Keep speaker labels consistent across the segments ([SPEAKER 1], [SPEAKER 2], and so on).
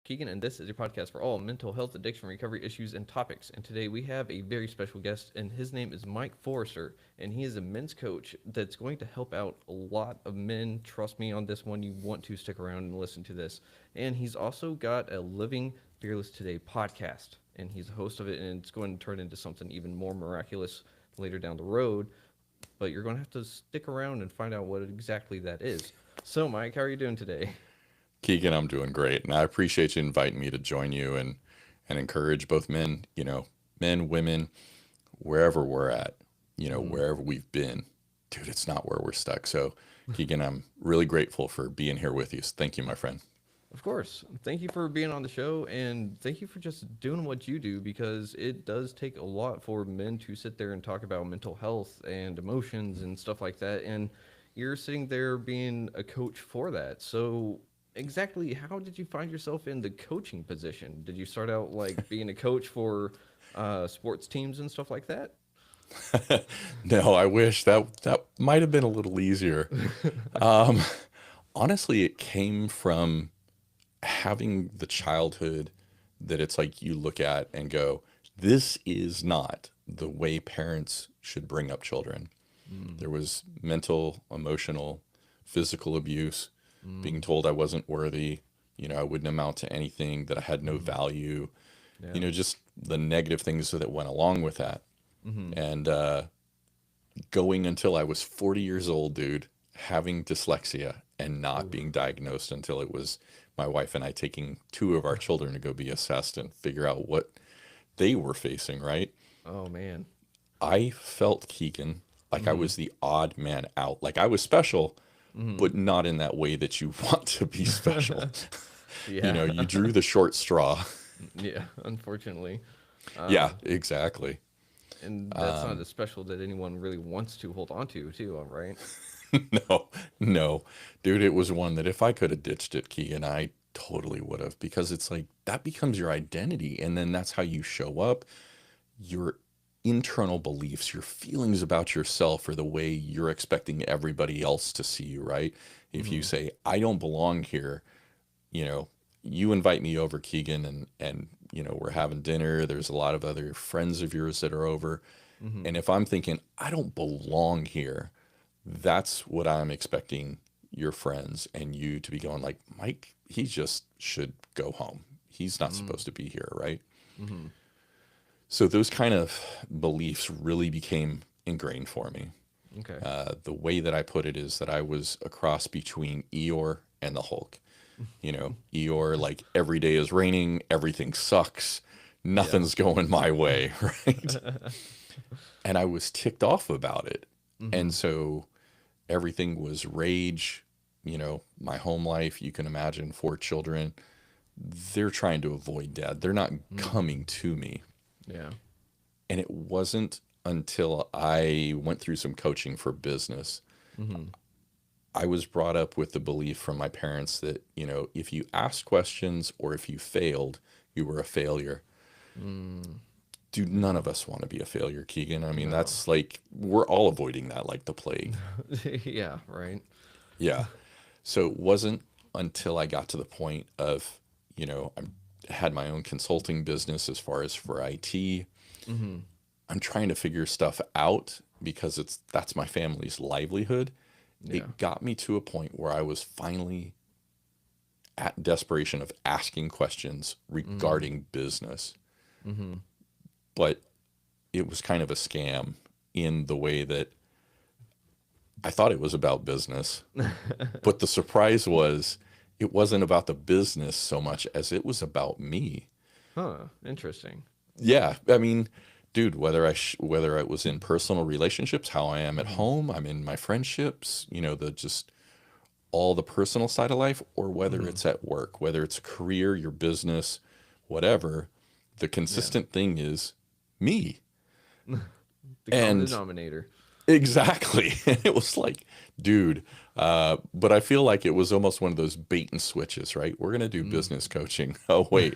[SPEAKER 1] Keegan, and this is your podcast for all mental health, addiction, recovery issues, and topics. And today we have a very special guest, and his name is Mike Forrester, and he is a men's coach that's going to help out a lot of men. Trust me on this one, you want to stick around and listen to this. And he's also got a Living Fearless Today podcast, and he's a host of it, and it's going to turn into something even more miraculous later down the road. But you're going to have to stick around and find out what exactly that is. So, Mike, how are you doing today?
[SPEAKER 2] Keegan, I'm doing great, and I appreciate you inviting me to join you and encourage both men, men, women, wherever we're at, wherever we've been. Dude, it's not where we're stuck. So, Keegan, I'm really grateful for being here with you. So thank you, my friend.
[SPEAKER 1] Of course. Thank you for being on the show and thank you for just doing what you do because it does take a lot for men to sit there and talk about mental health and emotions and stuff like that. And you're sitting there being a coach for that. So, exactly how did you find yourself in the coaching position? Did you start out like being a coach for sports teams and stuff like that?
[SPEAKER 2] No, I wish that might have been a little easier. Um, Honestly, it came from having the childhood that it's like you look at and go, this is not the way parents should bring up children.
[SPEAKER 1] Mm,
[SPEAKER 2] There was mental, emotional, physical abuse,
[SPEAKER 1] mm,
[SPEAKER 2] being told I wasn't worthy, I wouldn't amount to anything, that I had no
[SPEAKER 1] mm,
[SPEAKER 2] value,
[SPEAKER 1] yeah.
[SPEAKER 2] just the negative things that went along with that.
[SPEAKER 1] Mm-hmm.
[SPEAKER 2] And going until I was 40 years old, dude, having dyslexia and not
[SPEAKER 1] Oof.
[SPEAKER 2] being diagnosed until it was my wife and I taking two of our children to go be assessed and figure out what they were facing, right?
[SPEAKER 1] Oh man.
[SPEAKER 2] I felt, Keegan, like I
[SPEAKER 1] Mm-hmm.
[SPEAKER 2] was the odd man out. Like I was special,
[SPEAKER 1] Mm-hmm.
[SPEAKER 2] but not in that way that you want to be special.
[SPEAKER 1] Yeah.
[SPEAKER 2] You drew the short straw.
[SPEAKER 1] Yeah, unfortunately.
[SPEAKER 2] Yeah,
[SPEAKER 1] Uh,
[SPEAKER 2] exactly.
[SPEAKER 1] and that's not as special that anyone really wants to hold on to, too, all right?
[SPEAKER 2] No, no, dude, it was one that if I could have ditched it, Keegan, I totally would have, because it's like that becomes your identity. And then that's how you show up. Your internal beliefs, your feelings about yourself, or the way you're expecting everybody else to see you, right? If you
[SPEAKER 1] Mm-hmm.
[SPEAKER 2] say, I don't belong here, you know, you invite me over, Keegan, and we're having dinner. There's a lot of other friends of yours that are over.
[SPEAKER 1] Mm-hmm.
[SPEAKER 2] And if I'm thinking, I don't belong here, that's what I'm expecting your friends and you to be going like, Mike, he just should go home. He's not
[SPEAKER 1] Mm-hmm.
[SPEAKER 2] supposed to be here, right?
[SPEAKER 1] Mm-hmm.
[SPEAKER 2] So those kind of beliefs really became ingrained for me.
[SPEAKER 1] Okay.
[SPEAKER 2] The way that I put it is that I was a cross between Eeyore and the Hulk. Eeyore, like every day is raining, everything sucks,
[SPEAKER 1] Yeah.
[SPEAKER 2] nothing's going my way, right? And I was ticked off about it.
[SPEAKER 1] Mm-hmm.
[SPEAKER 2] And so everything was rage, my home life, you can imagine, four children. They're trying to avoid dad. They're not
[SPEAKER 1] Mm.
[SPEAKER 2] coming to me.
[SPEAKER 1] Yeah.
[SPEAKER 2] And it wasn't until I went through some coaching for business,
[SPEAKER 1] Mm-hmm.
[SPEAKER 2] I was brought up with the belief from my parents that, if you asked questions or if you failed, you were a failure.
[SPEAKER 1] Mm.
[SPEAKER 2] Dude, none of us want to be a failure, Keegan. I mean,
[SPEAKER 1] No.
[SPEAKER 2] that's like, we're all avoiding that like the plague.
[SPEAKER 1] Yeah, right.
[SPEAKER 2] Yeah. So it wasn't until I got to the point of, I had my own consulting business as far as for IT.
[SPEAKER 1] Mm-hmm.
[SPEAKER 2] I'm trying to figure stuff out because that's my family's livelihood.
[SPEAKER 1] Yeah.
[SPEAKER 2] It got me to a point where I was finally at desperation of asking questions
[SPEAKER 1] Mm.
[SPEAKER 2] regarding business.
[SPEAKER 1] Mm-hmm.
[SPEAKER 2] But it was kind of a scam in the way that I thought it was about business. But the surprise was it wasn't about the business so much as it was about me.
[SPEAKER 1] Huh. Interesting.
[SPEAKER 2] Yeah, I mean, dude, whether it was in personal relationships, how I am at
[SPEAKER 1] Mm-hmm.
[SPEAKER 2] home, I'm in my friendships, the just all the personal side of life, or whether
[SPEAKER 1] Mm-hmm.
[SPEAKER 2] it's at work, whether it's career, your business, whatever, the
[SPEAKER 1] Yeah.
[SPEAKER 2] consistent thing is me.
[SPEAKER 1] The common
[SPEAKER 2] And
[SPEAKER 1] denominator.
[SPEAKER 2] exactly. And it was like, dude, but I feel like it was almost one of those bait and switches, right? We're going to do
[SPEAKER 1] Mm.
[SPEAKER 2] business coaching. Oh, wait.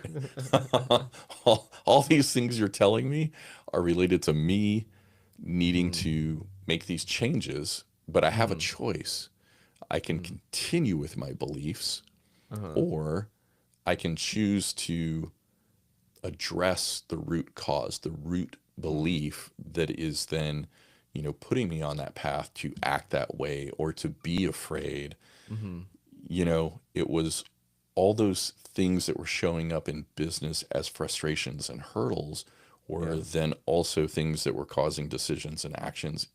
[SPEAKER 2] All these things you're telling me are related to me needing
[SPEAKER 1] Mm.
[SPEAKER 2] to make these changes, but I have a
[SPEAKER 1] Mm.
[SPEAKER 2] choice. I can
[SPEAKER 1] Mm.
[SPEAKER 2] continue with my beliefs,
[SPEAKER 1] Uh-huh.
[SPEAKER 2] or I can choose to address the root cause, the root belief that is then, putting me on that path to act that way or to be afraid.
[SPEAKER 1] Mm-hmm.
[SPEAKER 2] It was all those things that were showing up in business as frustrations and hurdles were
[SPEAKER 1] Yeah.
[SPEAKER 2] then also things that were causing decisions and actions,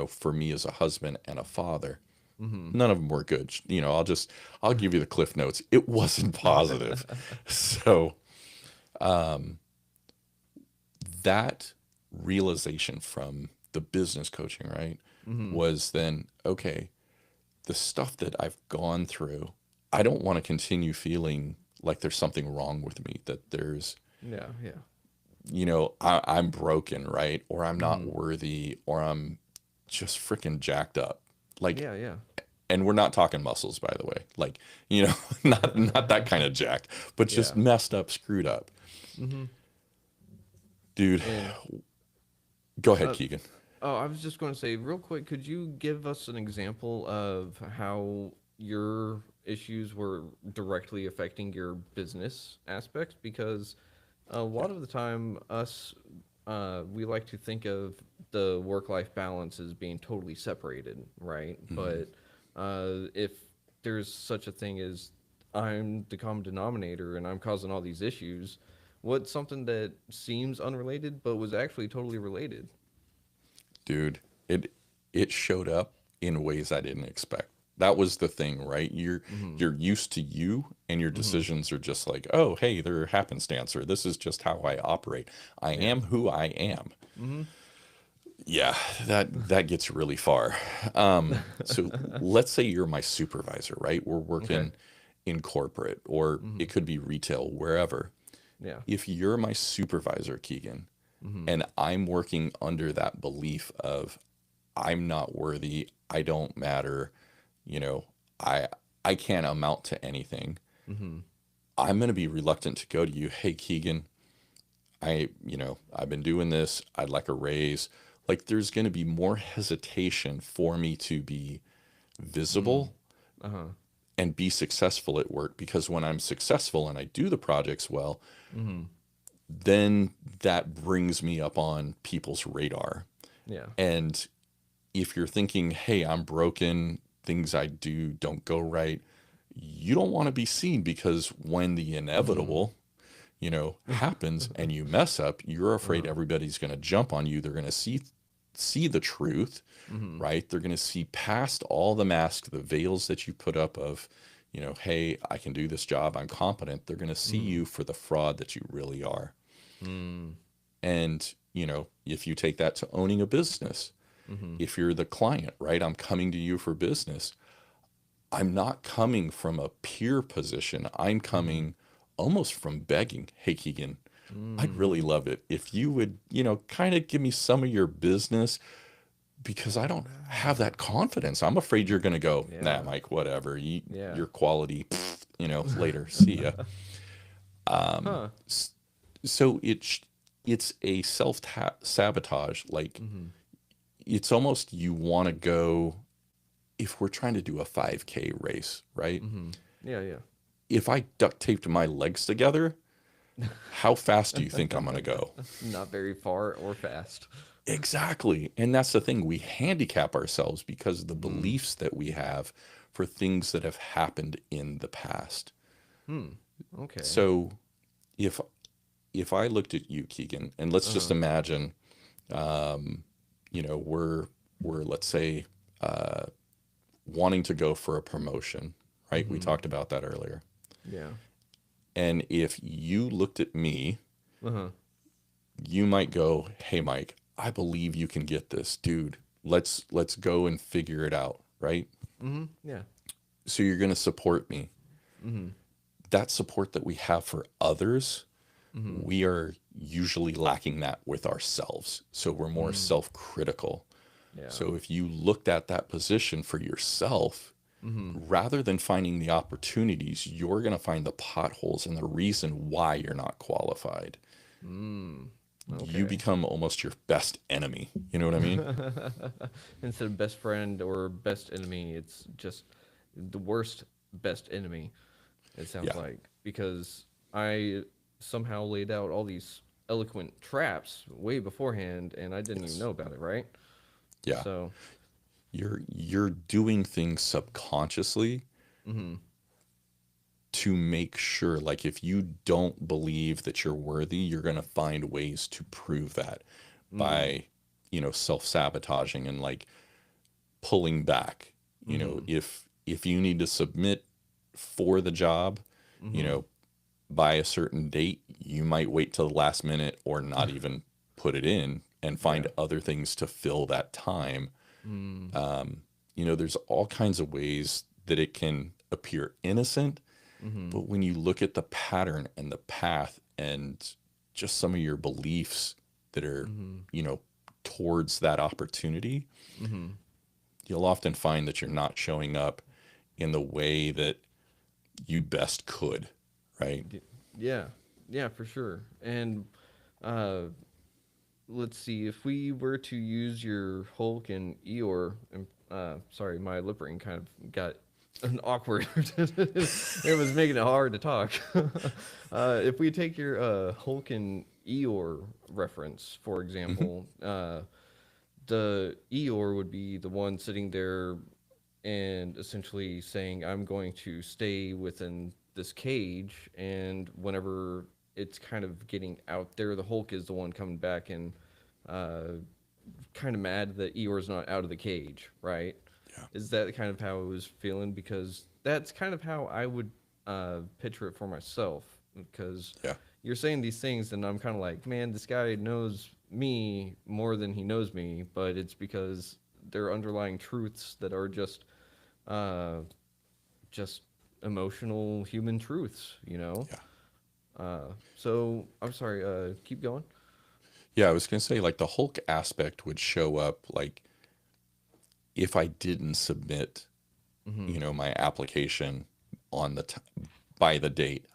[SPEAKER 2] for me as a husband and a father.
[SPEAKER 1] Mm-hmm.
[SPEAKER 2] None of them were good. I'll give you the cliff notes. It wasn't positive. So that realization from the business coaching, right,
[SPEAKER 1] Mm-hmm.
[SPEAKER 2] was then, okay, the stuff that I've gone through, I don't want to continue feeling like there's something wrong with me, that there's,
[SPEAKER 1] Yeah. Yeah.
[SPEAKER 2] I'm broken, right? Or I'm not
[SPEAKER 1] Mm-hmm.
[SPEAKER 2] worthy, or I'm just freaking jacked up. Like,
[SPEAKER 1] Yeah. Yeah.
[SPEAKER 2] and we're not talking muscles, by the way. Like, not that kind of jacked, but just
[SPEAKER 1] Yeah.
[SPEAKER 2] messed up, screwed up.
[SPEAKER 1] Mm-hmm.
[SPEAKER 2] Dude,
[SPEAKER 1] And
[SPEAKER 2] go ahead,
[SPEAKER 1] uh,
[SPEAKER 2] Keegan.
[SPEAKER 1] oh, I was just going to say real quick, could you give us an example of how your issues were directly affecting your business aspects? Because a
[SPEAKER 2] Yeah.
[SPEAKER 1] lot of the time, we like to think of the work-life balance as being totally separated, right?
[SPEAKER 2] Mhm.
[SPEAKER 1] But if there's such a thing as I'm the common denominator and I'm causing all these issues, what's something that seems unrelated but was actually totally related?
[SPEAKER 2] Dude, it showed up in ways I didn't expect. That was the thing, right?
[SPEAKER 1] Mm-hmm.
[SPEAKER 2] You're used to you, and your
[SPEAKER 1] Mm-hmm.
[SPEAKER 2] decisions are just like, oh, hey, they're happenstance, or this is just how I operate. I
[SPEAKER 1] Yeah.
[SPEAKER 2] am who I am.
[SPEAKER 1] Mm-hmm.
[SPEAKER 2] Yeah, that gets really far. So let's say you're my supervisor, right? We're
[SPEAKER 1] Okay.
[SPEAKER 2] working in corporate, or
[SPEAKER 1] Mm-hmm.
[SPEAKER 2] it could be retail, wherever.
[SPEAKER 1] Yeah.
[SPEAKER 2] If you're my supervisor, Keegan,
[SPEAKER 1] Mm-hmm.
[SPEAKER 2] and I'm working under that belief of I'm not worthy, I don't matter, you know, I I can't amount to anything.
[SPEAKER 1] Mm-hmm.
[SPEAKER 2] I'm going to be reluctant to go to you, hey Keegan, I've been doing this, I'd like a raise. Like there's going to be more hesitation for me to be
[SPEAKER 1] Mm.
[SPEAKER 2] visible
[SPEAKER 1] Uh-huh.
[SPEAKER 2] and be successful at work, because when I'm successful and I do the projects well,
[SPEAKER 1] Mm-hmm.
[SPEAKER 2] then that brings me up on people's radar.
[SPEAKER 1] Yeah.
[SPEAKER 2] And if you're thinking, hey, I'm broken, things I do don't go right, you don't want to be seen, because when the
[SPEAKER 1] Mm-hmm.
[SPEAKER 2] inevitable, happens and you mess up, you're afraid
[SPEAKER 1] Uh-huh.
[SPEAKER 2] everybody's going to jump on you. They're going to see the truth,
[SPEAKER 1] Mm-hmm.
[SPEAKER 2] right? They're going to see past all the masks, the veils that you put up of, hey, I can do this job, I'm competent. They're going to see
[SPEAKER 1] Mm-hmm.
[SPEAKER 2] you for the fraud that you really are.
[SPEAKER 1] Mm.
[SPEAKER 2] And, if you take that to owning a business,
[SPEAKER 1] Mm-hmm.
[SPEAKER 2] if you're the client, right? I'm coming to you for business. I'm not coming from a peer position. I'm
[SPEAKER 1] Mm-hmm.
[SPEAKER 2] coming almost from begging. Hey, Keegan, I'd really
[SPEAKER 1] Mm.
[SPEAKER 2] love it if you would, kind of give me some of your business, because I don't have that confidence. I'm afraid you're going to go, nah,
[SPEAKER 1] Yeah.
[SPEAKER 2] Mike, whatever.
[SPEAKER 1] Yeah.
[SPEAKER 2] Your quality, later. See ya.
[SPEAKER 1] Huh.
[SPEAKER 2] S- So it's a self sabotage. Like
[SPEAKER 1] Mm-hmm.
[SPEAKER 2] it's almost, you want to go, if we're trying to do a 5K race, right?
[SPEAKER 1] Mm-hmm. Yeah, yeah.
[SPEAKER 2] If I duct taped my legs together, how fast do you think I'm going to go?
[SPEAKER 1] Not very far or fast.
[SPEAKER 2] Exactly. And that's the thing. We handicap ourselves because of the
[SPEAKER 1] Mm.
[SPEAKER 2] beliefs that we have for things that have happened in the past.
[SPEAKER 1] Hmm. Okay.
[SPEAKER 2] So if if I looked at you, Keegan, and let's just
[SPEAKER 1] Uh-huh.
[SPEAKER 2] imagine, we're let's say wanting to go for a promotion, right? We
[SPEAKER 1] Mm-hmm.
[SPEAKER 2] talked about that earlier.
[SPEAKER 1] Yeah.
[SPEAKER 2] And if you looked at me,
[SPEAKER 1] Uh-huh.
[SPEAKER 2] you might go, "Hey Mike, I believe you can get this, dude. Let's go and figure it out," right?
[SPEAKER 1] Mm-hmm. Yeah.
[SPEAKER 2] So you're going to support me.
[SPEAKER 1] Mm-hmm.
[SPEAKER 2] That support that we have for others,
[SPEAKER 1] Mm-hmm.
[SPEAKER 2] we are usually lacking that with ourselves. So we're more
[SPEAKER 1] Mm.
[SPEAKER 2] self-critical.
[SPEAKER 1] Yeah.
[SPEAKER 2] So if you looked at that position for yourself,
[SPEAKER 1] Mm-hmm.
[SPEAKER 2] rather than finding the opportunities, you're going to find the potholes and the reason why you're not qualified.
[SPEAKER 1] Mm.
[SPEAKER 2] You
[SPEAKER 1] Okay.
[SPEAKER 2] become almost your best enemy. You know what I mean?
[SPEAKER 1] Instead of best friend or best enemy, it's just the worst best enemy, it sounds
[SPEAKER 2] Yeah.
[SPEAKER 1] like. because I somehow laid out all these eloquent traps way beforehand and I didn't even
[SPEAKER 2] Yes.
[SPEAKER 1] know about it, right?
[SPEAKER 2] Yeah.
[SPEAKER 1] So,
[SPEAKER 2] You're doing things subconsciously
[SPEAKER 1] mm-hmm,
[SPEAKER 2] to make sure, like, if you don't believe that you're worthy, you're going to find ways to prove that
[SPEAKER 1] mm,
[SPEAKER 2] by, self-sabotaging and like pulling back.
[SPEAKER 1] mm-hmm,
[SPEAKER 2] If you need to submit for the job, you
[SPEAKER 1] mm-hmm,
[SPEAKER 2] know, by a certain date, you might wait till the last minute or not even put it in and find
[SPEAKER 1] yeah,
[SPEAKER 2] other things to fill that time.
[SPEAKER 1] mm,
[SPEAKER 2] There's all kinds of ways that it can appear innocent,
[SPEAKER 1] mm-hmm,
[SPEAKER 2] but when you look at the pattern and the path and just some of your beliefs that are,
[SPEAKER 1] mm-hmm,
[SPEAKER 2] you know, towards that opportunity,
[SPEAKER 1] mm-hmm.
[SPEAKER 2] you'll often find that you're not showing up in the way that you best could, right?
[SPEAKER 1] Yeah, yeah, for sure. And uh, let's see, if we were to use your Hulk and Eeyore, and sorry, my lip ring kind of got an awkward. It was making it hard to talk. If we take your Hulk and Eeyore reference, for
[SPEAKER 2] Hmm.
[SPEAKER 1] example, the Eeyore would be the one sitting there and essentially saying, I'm going to stay within this cage. And whenever it's kind of getting out there, the Hulk is the one coming back and uh, kind of mad that Eeyore's not out of the cage, right?
[SPEAKER 2] Yeah.
[SPEAKER 1] Is that kind of how I was feeling? Because that's kind of how I would picture it for myself. Because
[SPEAKER 2] Yeah.
[SPEAKER 1] you're saying these things, and I'm kind of like, man, this guy knows me more than he knows me, but it's because there are underlying truths that are uh, just emotional human truths, you know?
[SPEAKER 2] Yeah.
[SPEAKER 1] So I'm sorry, keep going.
[SPEAKER 2] Yeah. I was going to say, like, the Hulk aspect would show up, like, if I didn't submit,
[SPEAKER 1] Mm-hmm.
[SPEAKER 2] my application on by the date,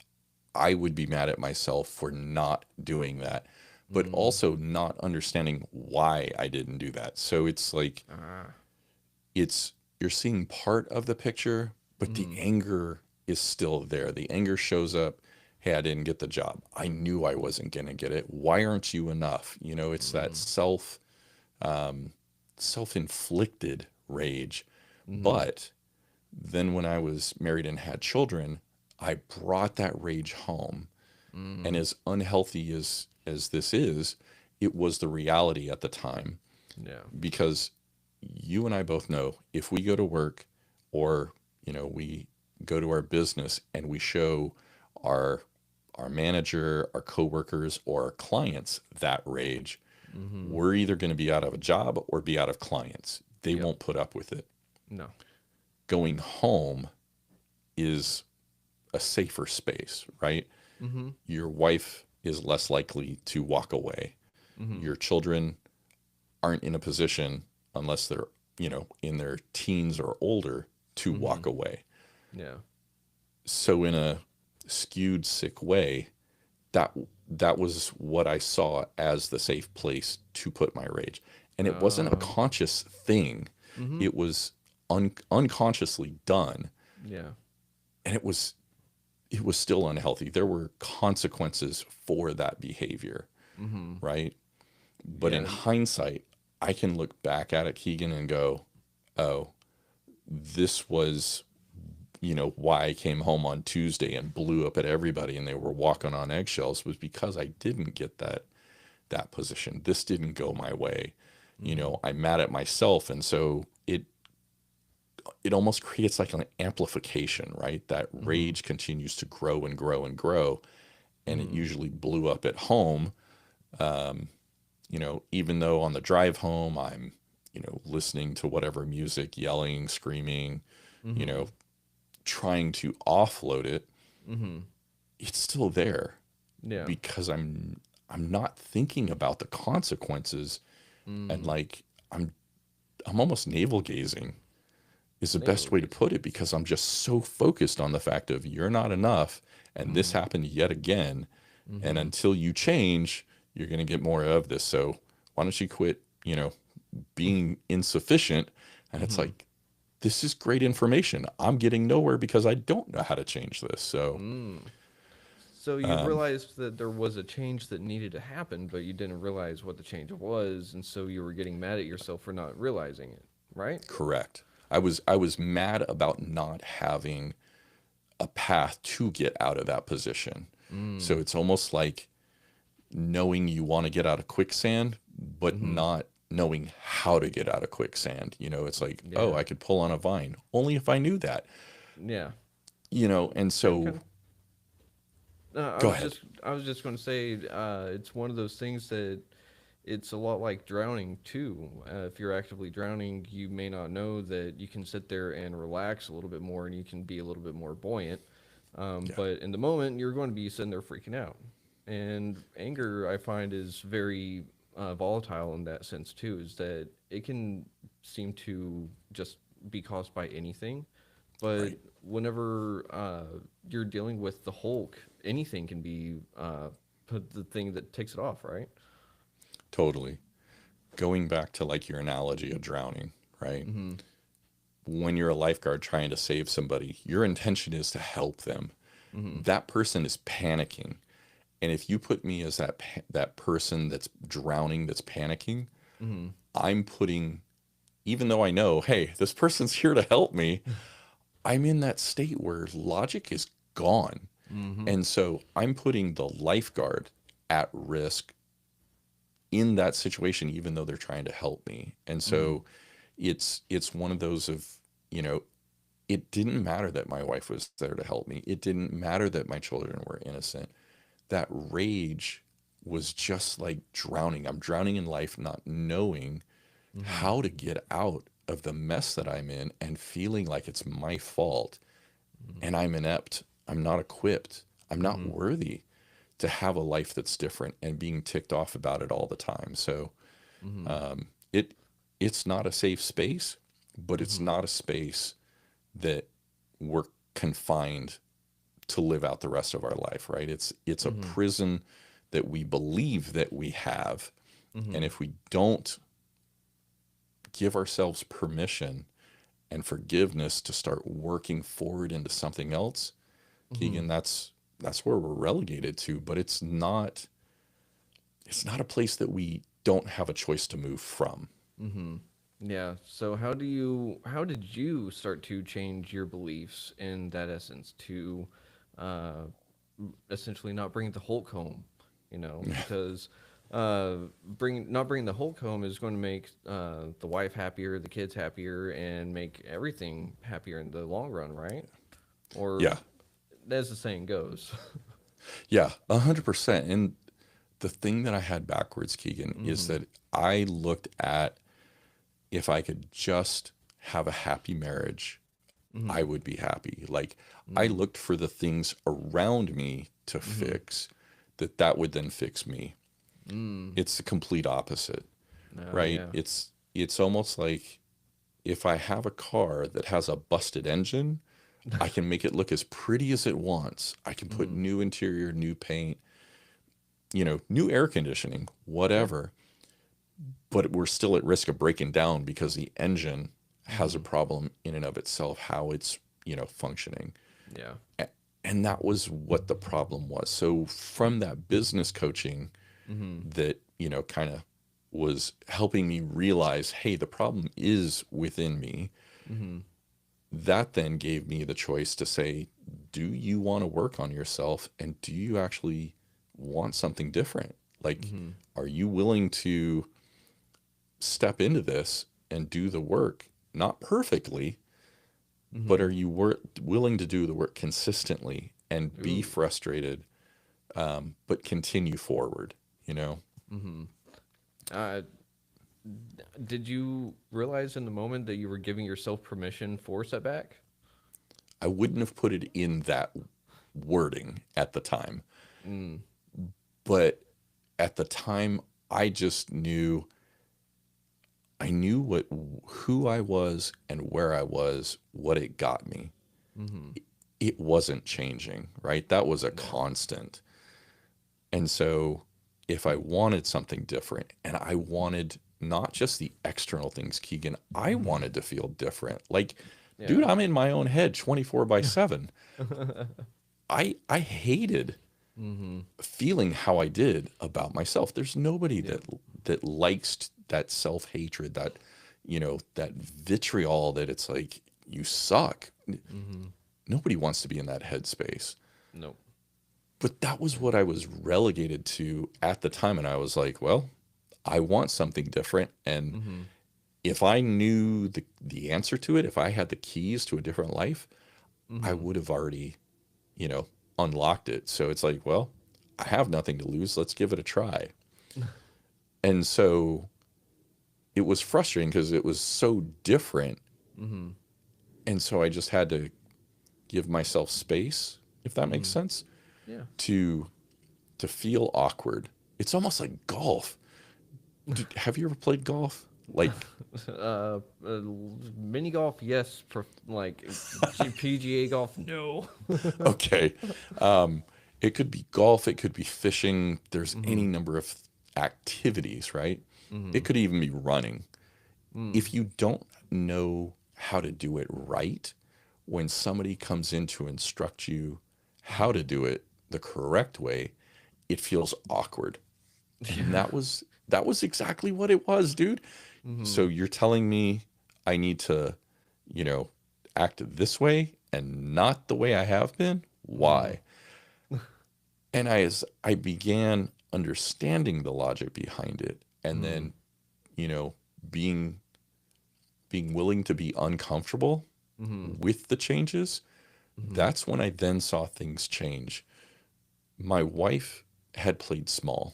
[SPEAKER 2] I would be mad at myself for not doing that, but
[SPEAKER 1] Mm.
[SPEAKER 2] also not understanding why I didn't do that. So it's like,
[SPEAKER 1] Ah.
[SPEAKER 2] it's you're seeing part of the picture, but the
[SPEAKER 1] Mm.
[SPEAKER 2] anger is still there. The anger shows up. Hey, I didn't get the job. I knew I wasn't going to get it. Why aren't you enough? It's that
[SPEAKER 1] Mm.
[SPEAKER 2] self-inflicted rage.
[SPEAKER 1] Mm-hmm.
[SPEAKER 2] But then when I was married and had children, I brought that rage home. And
[SPEAKER 1] Mm.
[SPEAKER 2] as unhealthy as this is, it was the reality at the time,
[SPEAKER 1] Yeah.
[SPEAKER 2] because you and I both know if we go to work, or we go to our business and we show our our manager, our coworkers, or our clients that rage,
[SPEAKER 1] Mm-hmm.
[SPEAKER 2] we're either going to be out of a job or be out of clients. They
[SPEAKER 1] Yep.
[SPEAKER 2] won't put up with it.
[SPEAKER 1] No.
[SPEAKER 2] Going home is a safer space, right?
[SPEAKER 1] Mm-hmm.
[SPEAKER 2] Your wife is less likely to walk away.
[SPEAKER 1] Mm-hmm.
[SPEAKER 2] Your children aren't in a position, unless they're, in their teens or older, to
[SPEAKER 1] Mm-hmm.
[SPEAKER 2] walk away.
[SPEAKER 1] Yeah.
[SPEAKER 2] So in a skewed, sick way, that that was what I saw as the safe place to put my rage. And it wasn't a
[SPEAKER 1] Uh.
[SPEAKER 2] conscious thing.
[SPEAKER 1] Mm-hmm.
[SPEAKER 2] It was unconsciously done,
[SPEAKER 1] Yeah.
[SPEAKER 2] and it was still unhealthy. There were consequences for that behavior,
[SPEAKER 1] Mm-hmm.
[SPEAKER 2] right? But in
[SPEAKER 1] Yeah.
[SPEAKER 2] hindsight, I can look back at it, Keegan, and go, oh, this was, why I came home on Tuesday and blew up at everybody and they were walking on eggshells, was because I didn't get that position. This didn't go my way.
[SPEAKER 1] Mm-hmm.
[SPEAKER 2] I'm mad at myself, and so it almost creates like an amplification, right? That
[SPEAKER 1] Mm-hmm.
[SPEAKER 2] rage continues to grow and grow and grow, and it
[SPEAKER 1] Mm-hmm.
[SPEAKER 2] usually blew up at home. Even though on the drive home I'm, listening to whatever music, yelling, screaming, you
[SPEAKER 1] Mm-hmm.
[SPEAKER 2] know, trying to offload it,
[SPEAKER 1] Mm-hmm.
[SPEAKER 2] it's still there,
[SPEAKER 1] Yeah.
[SPEAKER 2] because I'm not thinking about the consequences, and
[SPEAKER 1] Mm.
[SPEAKER 2] like I'm almost navel gazing is the
[SPEAKER 1] Navel
[SPEAKER 2] best way to
[SPEAKER 1] gazing.
[SPEAKER 2] put it, because I'm just so focused on the fact of you're not enough, and this
[SPEAKER 1] Mm-hmm.
[SPEAKER 2] happened yet again, and
[SPEAKER 1] Mm-hmm.
[SPEAKER 2] until you change, you're going to get more of this. So why don't you quit, being insufficient? And it's
[SPEAKER 1] Mm-hmm.
[SPEAKER 2] like, this is great information. I'm getting nowhere because I don't know how to change this. So
[SPEAKER 1] Mm. So you realized that there was a change that needed to happen, but you didn't realize what the change was, and so you were getting mad at yourself for not realizing it, right?
[SPEAKER 2] Correct. I was mad about not having a path to get out of that position. So
[SPEAKER 1] Mm.
[SPEAKER 2] it's almost like knowing you want to get out of quicksand, but
[SPEAKER 1] Mm-hmm.
[SPEAKER 2] not knowing how to get out of quicksand. It's like, oh,
[SPEAKER 1] Yeah.
[SPEAKER 2] I could pull on a vine. Only if I knew that.
[SPEAKER 1] Yeah.
[SPEAKER 2] And
[SPEAKER 1] And
[SPEAKER 2] so
[SPEAKER 1] kind I
[SPEAKER 2] go
[SPEAKER 1] was
[SPEAKER 2] ahead.
[SPEAKER 1] just going to say, it's one of those things that it's a lot like drowning too. If you're actively drowning, you may not know that you can sit there and relax a little bit more, and you can be a little bit more buoyant.
[SPEAKER 2] Yeah,
[SPEAKER 1] But in the moment, you're going to be sitting there freaking out. And anger, I find, is very volatile in that sense too. Is that it can seem to just be caused by anything, but
[SPEAKER 2] right.
[SPEAKER 1] whenever you're dealing with the Hulk, anything can be the thing that takes it off, right?
[SPEAKER 2] Totally. Going back to like your analogy of drowning, right?
[SPEAKER 1] Mm-hmm.
[SPEAKER 2] When you're a lifeguard trying to save somebody, your intention is to help them.
[SPEAKER 1] Mm-hmm.
[SPEAKER 2] That person is panicking. And if you put me as that person that's drowning, that's panicking,
[SPEAKER 1] Mm-hmm.
[SPEAKER 2] I'm putting, even though I know, hey, this person's here to help me, I'm in that state where logic is gone.
[SPEAKER 1] Mm-hmm.
[SPEAKER 2] And so I'm putting the lifeguard at risk in that situation, even though they're trying to help me. And
[SPEAKER 1] Mm-hmm.
[SPEAKER 2] so it's one of those of, you know, it didn't matter that my wife was there to help me. It didn't matter that my children were innocent. That rage was just like drowning. I'm drowning in life, not knowing
[SPEAKER 1] Mm-hmm.
[SPEAKER 2] how to get out of the mess that I'm in and feeling like it's my fault and I'm inept. I'm not equipped. I'm not
[SPEAKER 1] Mm-hmm.
[SPEAKER 2] worthy to have a life that's different and being ticked off about it all the time. So
[SPEAKER 1] Mm-hmm.
[SPEAKER 2] it it's not a safe space, but it's
[SPEAKER 1] Mm-hmm.
[SPEAKER 2] not a space that we're confined to live out the rest of our life, right? It's a
[SPEAKER 1] Mm-hmm.
[SPEAKER 2] prison that we believe that we have.
[SPEAKER 1] Mm-hmm.
[SPEAKER 2] And if we don't give ourselves permission and forgiveness to start working forward into something else,
[SPEAKER 1] Mm-hmm.
[SPEAKER 2] Keegan, that's where we're relegated to, but it's not a place that we don't have a choice to move from.
[SPEAKER 1] Mm-hmm. Yeah. So how did you start to change your beliefs in that essence to uh, essentially not bring the Hulk home? Because not bringing the Hulk home is going to make the wife happier, the kids happier, and make everything happier in the long run, right? Or
[SPEAKER 2] Yeah.
[SPEAKER 1] as the saying goes.
[SPEAKER 2] Yeah, 100%. And the thing that I had backwards, Keegan, is
[SPEAKER 1] Mm-hmm.
[SPEAKER 2] that I looked at if I could just have a happy marriage, I
[SPEAKER 1] Mm-hmm.
[SPEAKER 2] would be happy. Like I
[SPEAKER 1] Mm-hmm.
[SPEAKER 2] looked for the things around me to
[SPEAKER 1] Mm-hmm.
[SPEAKER 2] fix that would then fix me.
[SPEAKER 1] Mm.
[SPEAKER 2] It's the complete opposite, right?
[SPEAKER 1] Yeah.
[SPEAKER 2] It's almost like if I have a car that has a busted engine, I can make it look as pretty as it wants. I can put
[SPEAKER 1] Mm-hmm.
[SPEAKER 2] new interior, new paint, new air conditioning,
[SPEAKER 1] Yeah.
[SPEAKER 2] whatever, but we're still at risk of breaking down because the engine has a
[SPEAKER 1] Mm-hmm.
[SPEAKER 2] problem in and of itself, how it's, functioning.
[SPEAKER 1] Yeah.
[SPEAKER 2] A- And that was what the problem was. So from that business coaching
[SPEAKER 1] Mm-hmm.
[SPEAKER 2] that, kind of was helping me realize, hey, the problem is within me.
[SPEAKER 1] Mm-hmm.
[SPEAKER 2] That then gave me the choice to say, do you want to work on yourself and do you actually want something different? Like,
[SPEAKER 1] Mm-hmm.
[SPEAKER 2] are you willing to step into this and do the work? Not perfectly, but
[SPEAKER 1] Mm-hmm.
[SPEAKER 2] are you willing to do the work consistently and be
[SPEAKER 1] Ooh.
[SPEAKER 2] frustrated, but continue forward? You know,
[SPEAKER 1] Mm-hmm. Uh, did you realize in the moment that you were giving yourself permission for setback?
[SPEAKER 2] I wouldn't have put it in that wording at the time,
[SPEAKER 1] Mm.
[SPEAKER 2] but at the time, I just knew I knew who I was and where I was, what it got me.
[SPEAKER 1] Mm-hmm.
[SPEAKER 2] It wasn't changing, right? That was a
[SPEAKER 1] Yeah.
[SPEAKER 2] constant. And so if I wanted something different and I wanted not just the external things, Keegan, I
[SPEAKER 1] Mm-hmm.
[SPEAKER 2] wanted to feel different. Like, dude,
[SPEAKER 1] Yeah.
[SPEAKER 2] I'm in my own head 24 by 7. I hated
[SPEAKER 1] Mm-hmm.
[SPEAKER 2] feeling how I did about myself. There's nobody
[SPEAKER 1] Yeah.
[SPEAKER 2] that likes that self-hatred, that that vitriol, that it's like you suck.
[SPEAKER 1] Mm-hmm.
[SPEAKER 2] Nobody wants to be in that headspace.
[SPEAKER 1] Nope.
[SPEAKER 2] But that was
[SPEAKER 1] Yeah.
[SPEAKER 2] what I was relegated to at the time, and I was like, well, I want something different. And
[SPEAKER 1] Mm-hmm.
[SPEAKER 2] if I knew the answer to it, if I had the keys to a different life, I
[SPEAKER 1] Mm-hmm.
[SPEAKER 2] would have already, you know, unlocked it. So it's like, well, I have nothing to lose. Let's give it a try. And so it was frustrating because it was so different.
[SPEAKER 1] Mm-hmm.
[SPEAKER 2] And so I just had to give myself space, if that makes
[SPEAKER 1] Mm-hmm.
[SPEAKER 2] sense,
[SPEAKER 1] Yeah.
[SPEAKER 2] to feel awkward. It's almost like golf. Have you ever played golf? Like,
[SPEAKER 1] Mini golf, yes. Like PGA golf, no.
[SPEAKER 2] okay, um, it could be golf, it could be fishing. There's
[SPEAKER 1] Mm-hmm.
[SPEAKER 2] any number of activities, right?
[SPEAKER 1] Mm-hmm.
[SPEAKER 2] It could even be running.
[SPEAKER 1] Mm.
[SPEAKER 2] If you don't know how to do it right, when somebody comes in to instruct you how
[SPEAKER 1] Mm-hmm.
[SPEAKER 2] to do it the correct way, it feels awkward. And
[SPEAKER 1] Yeah.
[SPEAKER 2] that was exactly what it was, dude.
[SPEAKER 1] Mm-hmm.
[SPEAKER 2] So you're telling me I need to, you know, act this way and not the way I have been?
[SPEAKER 1] Mm-hmm.
[SPEAKER 2] Why? And as I began understanding the logic behind it, and
[SPEAKER 1] Mm-hmm.
[SPEAKER 2] then, you know, being willing to be uncomfortable
[SPEAKER 1] Mm-hmm.
[SPEAKER 2] with the changes,
[SPEAKER 1] Mm-hmm.
[SPEAKER 2] that's when I then saw things change. My wife had played small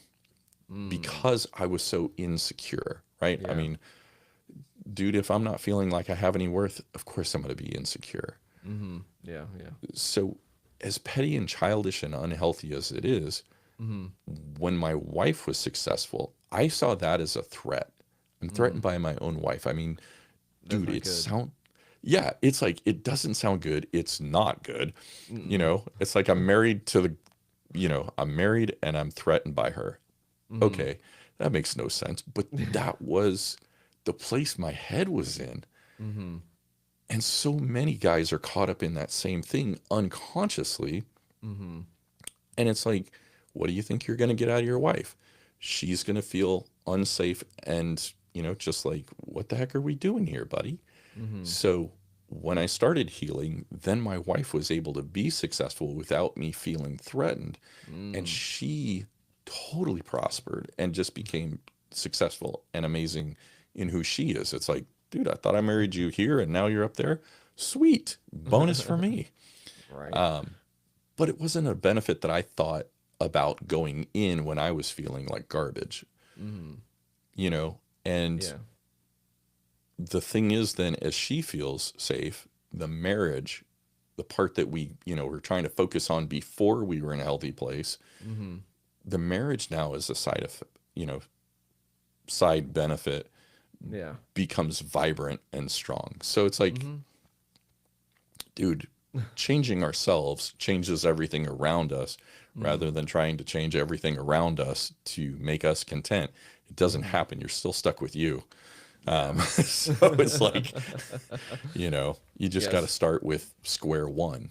[SPEAKER 1] Mm.
[SPEAKER 2] because I was so insecure, right? I
[SPEAKER 1] Yeah.
[SPEAKER 2] mean, dude, if I'm not feeling like I have any worth, of course I'm going to be insecure.
[SPEAKER 1] Mm-hmm. Yeah. Yeah.
[SPEAKER 2] So, as petty and childish and unhealthy as it is,
[SPEAKER 1] Mm-hmm.
[SPEAKER 2] when my wife was successful, I saw that as a threat. I'm threatened
[SPEAKER 1] Mm.
[SPEAKER 2] by my own wife. I mean,
[SPEAKER 1] That's
[SPEAKER 2] dude,
[SPEAKER 1] not good.
[SPEAKER 2] yeah, it's like, it doesn't sound good. It's not good.
[SPEAKER 1] Mm-mm.
[SPEAKER 2] It's like I'm married to I'm married and I'm threatened by her.
[SPEAKER 1] Mm-hmm.
[SPEAKER 2] Okay, that makes no sense. But that was the place my head was in.
[SPEAKER 1] Mm-hmm.
[SPEAKER 2] And so many guys are caught up in that same thing unconsciously.
[SPEAKER 1] Mm-hmm.
[SPEAKER 2] And it's like, what do you think you're going to get out of your wife? She's going to feel unsafe and, just like, what the heck are we doing here, buddy?
[SPEAKER 1] Mm-hmm.
[SPEAKER 2] So when I started healing, then my wife was able to be successful without me feeling threatened. And
[SPEAKER 1] Mm.
[SPEAKER 2] she totally prospered and just became successful and amazing in who she is. It's like, dude, I thought I married you here and now you're up there. Sweet. Bonus for me.
[SPEAKER 1] Right.
[SPEAKER 2] Um, but it wasn't a benefit that I thought about going in when I was feeling like garbage,
[SPEAKER 1] Mm-hmm.
[SPEAKER 2] you know? And
[SPEAKER 1] Yeah.
[SPEAKER 2] the thing is, then, as she feels safe, the marriage, the part that we're trying to focus on before we were in a healthy place,
[SPEAKER 1] Mm-hmm.
[SPEAKER 2] the marriage now is a side benefit,
[SPEAKER 1] Yeah.
[SPEAKER 2] becomes vibrant and strong. So it's like,
[SPEAKER 1] Mm-hmm.
[SPEAKER 2] dude, changing ourselves changes everything around us
[SPEAKER 1] Mm-hmm.
[SPEAKER 2] rather than trying to change everything around us to make us content. It doesn't
[SPEAKER 1] Mm-hmm.
[SPEAKER 2] happen. You're still stuck with you.
[SPEAKER 1] Yeah.
[SPEAKER 2] So it's like, you just got to
[SPEAKER 1] Yes.
[SPEAKER 2] start with square one.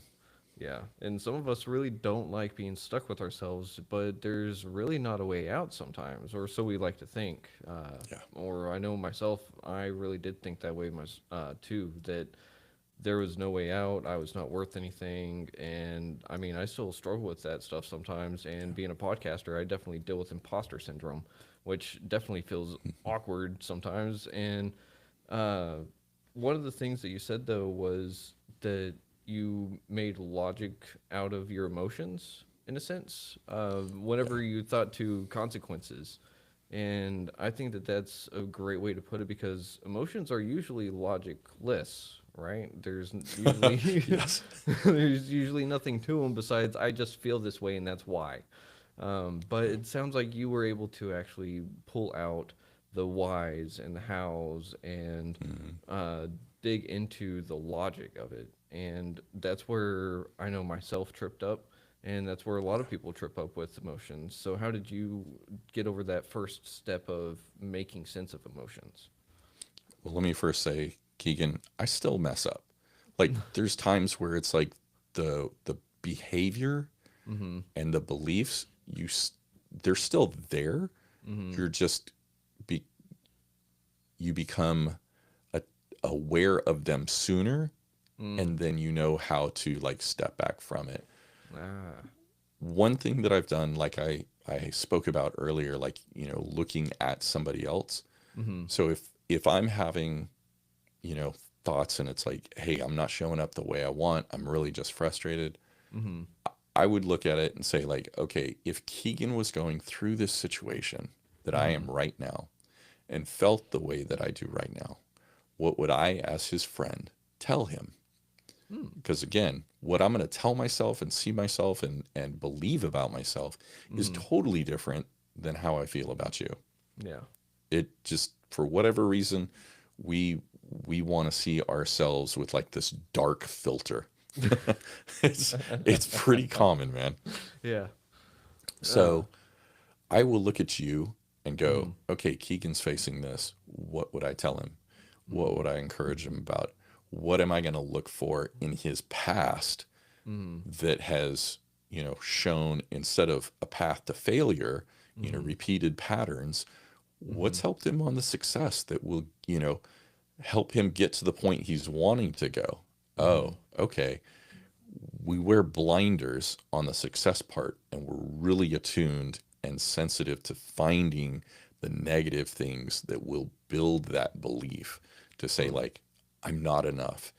[SPEAKER 1] Yeah. And some of us really don't like being stuck with ourselves, but there's really not a way out sometimes, or so we like to think.
[SPEAKER 2] Yeah.
[SPEAKER 1] Or I know myself, I really did think that way too, that there was no way out. I was not worth anything. And I mean, I still struggle with that stuff sometimes. And being a podcaster, I definitely deal with imposter syndrome, which definitely feels awkward sometimes. And uh, one of the things that you said, though, was that you made logic out of your emotions, in a sense,
[SPEAKER 2] Yeah.
[SPEAKER 1] whenever you thought to consequences. And I think that that's a great way to put it because emotions are usually logicless, right? Usually
[SPEAKER 2] Yes.
[SPEAKER 1] there's usually nothing to them besides I just feel this way and that's why. But it sounds like you were able to actually pull out the whys and the hows and
[SPEAKER 2] Mhm.
[SPEAKER 1] uh, dig into the logic of it. And that's where I know myself tripped up. And that's where a lot
[SPEAKER 2] Yeah.
[SPEAKER 1] of people trip up with emotions. So, how did you get over that first step of making sense of emotions?
[SPEAKER 2] Well, let me first say, Keegan, I still mess up. Like, there's times where it's like the behavior
[SPEAKER 1] Mm-hmm.
[SPEAKER 2] And the beliefs, they're still there.
[SPEAKER 1] Mm-hmm.
[SPEAKER 2] You're just be you become a, aware of them sooner,
[SPEAKER 1] Mm.
[SPEAKER 2] and then you know how to like step back from it.
[SPEAKER 1] Ah.
[SPEAKER 2] One thing that I've done, like I spoke about earlier, like, looking at somebody else.
[SPEAKER 1] Mm-hmm.
[SPEAKER 2] So if I'm having, thoughts, and it's like, hey, I'm not showing up the way I want, I'm really just frustrated,
[SPEAKER 1] Mm-hmm.
[SPEAKER 2] I would look at it and say, like, okay, if Keegan was going through this situation that I
[SPEAKER 1] Mm-hmm.
[SPEAKER 2] am right now and felt the way that I do right now, what would I, as his friend, tell him?
[SPEAKER 1] Mm.
[SPEAKER 2] Because again, what I'm going to tell myself and see myself and believe about myself is
[SPEAKER 1] Mm-hmm.
[SPEAKER 2] totally different than how I feel about you.
[SPEAKER 1] Yeah.
[SPEAKER 2] It just, for whatever reason, we we want to see ourselves with like this dark filter. it's it's pretty common, man.
[SPEAKER 1] Yeah. Uh.
[SPEAKER 2] So I will look at you and
[SPEAKER 1] Mm-hmm.
[SPEAKER 2] go, okay, Keegan's facing this. What would I tell him? What
[SPEAKER 1] Mm-hmm.
[SPEAKER 2] would I encourage him about? What am I going to look for in his past
[SPEAKER 1] Mm-hmm.
[SPEAKER 2] that has, shown, instead of a path to failure,
[SPEAKER 1] Mm-hmm.
[SPEAKER 2] repeated patterns,
[SPEAKER 1] Mm-hmm.
[SPEAKER 2] what's helped him on the success that will, help him get to the point he's wanting to go?
[SPEAKER 1] Mm-hmm.
[SPEAKER 2] Oh, okay. We wear blinders on the success part, and we're really attuned and sensitive to finding the negative things that will build that belief to say,
[SPEAKER 1] Mm.
[SPEAKER 2] like, I'm not enough.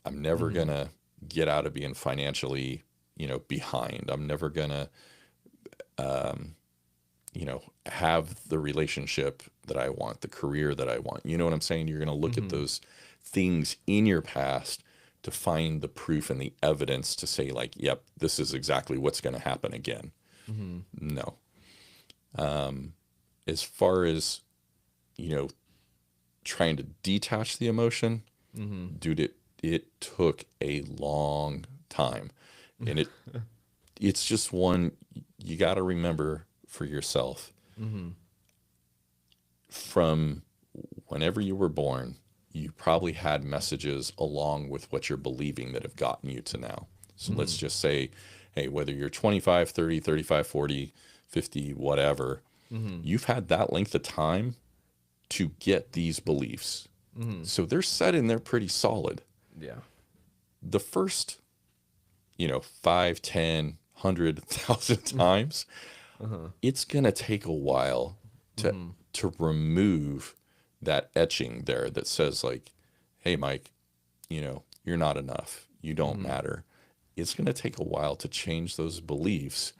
[SPEAKER 2] I'm never
[SPEAKER 1] Mm-hmm.
[SPEAKER 2] gonna get out of being financially, behind. I'm never gonna, have the relationship that I want, the career that I want. You know what I'm saying? You're gonna look at
[SPEAKER 1] Mm-hmm.
[SPEAKER 2] those things in your past to find the proof and the evidence to say, like, yep, this is exactly what's gonna happen again.
[SPEAKER 1] Mm-hmm.
[SPEAKER 2] No. As far as, you know, trying to detach the emotion,
[SPEAKER 1] Mm-hmm.
[SPEAKER 2] dude, it took a long time. And it's just one you got to remember for yourself.
[SPEAKER 1] Mm-hmm.
[SPEAKER 2] From whenever you were born, you probably had messages along with what you're believing that have gotten you to now. So let's
[SPEAKER 1] Mm-hmm.
[SPEAKER 2] just say, hey, whether you're 25, 30, 35, 40, 50, whatever,
[SPEAKER 1] Mm-hmm.
[SPEAKER 2] you've had that length of time to get these beliefs.
[SPEAKER 1] Mm-hmm.
[SPEAKER 2] So they're set in there pretty solid.
[SPEAKER 1] Yeah.
[SPEAKER 2] The first, 5, 10, 100, 1,000 times,
[SPEAKER 1] Uh-huh.
[SPEAKER 2] it's going to take a while to
[SPEAKER 1] Mm-hmm.
[SPEAKER 2] remove that etching there that says, like, hey, Mike, you're not enough, you don't
[SPEAKER 1] Mm-hmm.
[SPEAKER 2] matter. It's going to take a while to change those beliefs,